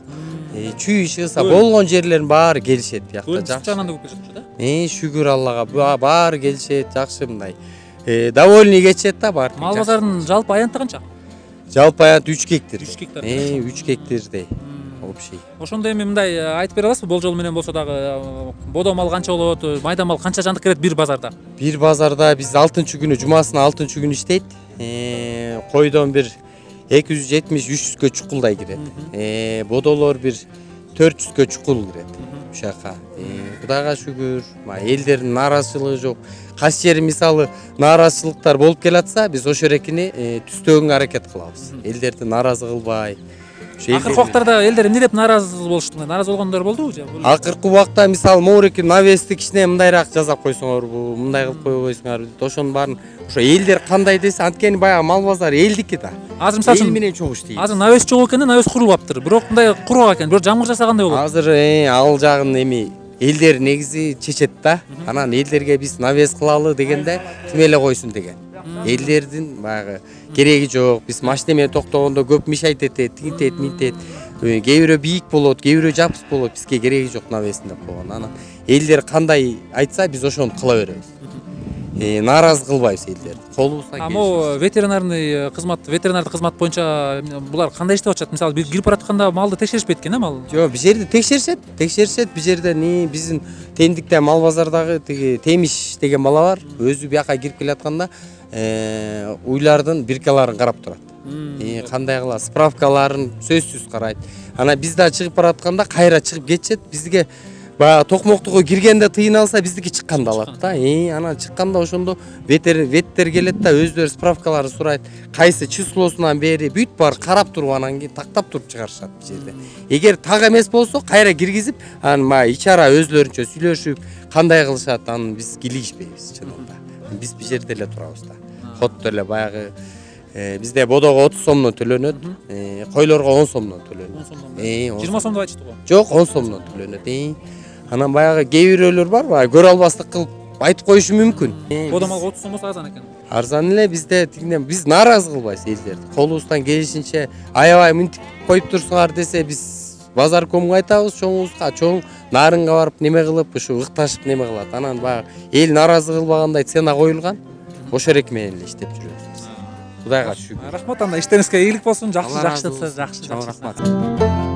S23: Чүй, Ысса болгон жерлердин баары келишет биякта.
S1: Жакшы анан да көп келишет да?
S23: Шүгүр Аллага, баары келишет, жакшы мындай. Довольный кетишет да бар.
S1: Мал базарынын жалпы аянты канча?
S23: Жалпы аянт 3 гектар.
S1: 3 гектар.
S23: 3 гектардай. Общий.
S1: Ошондо эми мындай айтып бере аласызбы, болжол менен болсо дагы бодо мал канча болот, майда мал канча жандык кирет бир базарда?
S23: Бир базарда биз 6-күнү, жумасына 6-күнү иштейт. Койдон бир 270-300гө чукулдай кирет. Бодолор бир 400гө чукул кирет. Ушака. Кудайга шүгүр, элдердин нааразычылыгы жок. Кайсы жери мисалы нааразычылыктар болуп келатса, биз ошо эрекини түстөгөнгө аракет кылабыз. Элдерди нааразы кылбай.
S1: Акыркы убактарда элдер эмне деп нааразы болушту? Нааразы болгондор болдубу же?
S23: Акыркы убакта мисалы моуреки навести кичине мындайраак жасап койсоңорбу, мындай кылып койбойсуңар деп. Ошонун баарын ошо элдер кандай десе, анткени баягы мал базары элдики да.
S1: Азыр мисалы
S23: эл менен чогуу иштейт.
S1: Азыр навес жок экен, навес курулуптыр. Бирок мындай кургак экен. Бирок жамгыр жаса кандай болот?
S23: Азыр ал жагын эми элдер негизи чечет да. Анан элдерге биз навес кылалы дегенде ким эле койсун деген. Элдердин баягы кереги жок. Биз машина менен токтогондо көп мешайт этет, тинтет, минтет. Кээ бирөө бийик болот, кээ бирөө жапыс болот. Бизге кереги жок навесин деп койгон. Анан элдер кандай айтса, биз ошону кыла беребиз. нааразы кылбайбыз элдерди. Колубуздан
S1: А могу ветеринардык кызмат боюнча булар кандай иштеп атышат? Мисалы бир кирип баратканда малды текшеришпейт экен, мал?
S23: Жок, бул жерде текшеришет. Бул жерде биздин Тендикте мал базардагы тиги Темиш деген бала бар. Өзү бияка кирип келатканда уйлардын биркаларын карап турат. Кандай кылат? Справкаларын сөзсүз карайт. Ана биз да чыгып баратканда кайра чыгып кетишет. Бизге баягы токмоктугу киргенде тыйын алса биздики чыкканда алат да. Анан чыкканда ошондо веттер келет да, өздөрү справкаларын сурайт. Кайсы числосунан бери бүт бар карап туруп анан кийин тактап туруп чыгарышат бул жерде. Эгер так эмес болсо кайра киргизип, анан ичара өзлөрүнчө сүйлөшүп, кандай кылышат, аны биз кийлигишпейбиз чынында. Биз бул жерде эле турабыз да. Хотто эле баягы бизде бодого 30 сомдон төлөнөт, койлорго 10 сомдон төлөнөт.
S1: 20 сомдоп айтышты го.
S23: Жок, 10 сомдон төлөнөт. Анан баягы кээ бирөөлөр бар, баягы көрө албастык кылып айтып коюшу мүмкүн.
S1: Бодо малга 30 сом болсо арзан экен.
S23: Арзан эле, бизде тигинен биз нааразы кылбайбыз элдерди. Колубуздан келишинче аябай мынтип коюп турсуңар десе биз базаркомго айтабыз, чоңубузга, чоң нарынга барып неме кылып, ушу ыкташып неме кылат. Анан баягы эл нааразы кылбагандай цена коюлган. Ошо эрек менен эле иштеп жүрөбүз. Кудайга шүгүр.
S1: Рахмат, анда иштериңизге ийгилик болсун. Жакшы.
S23: Рахмат.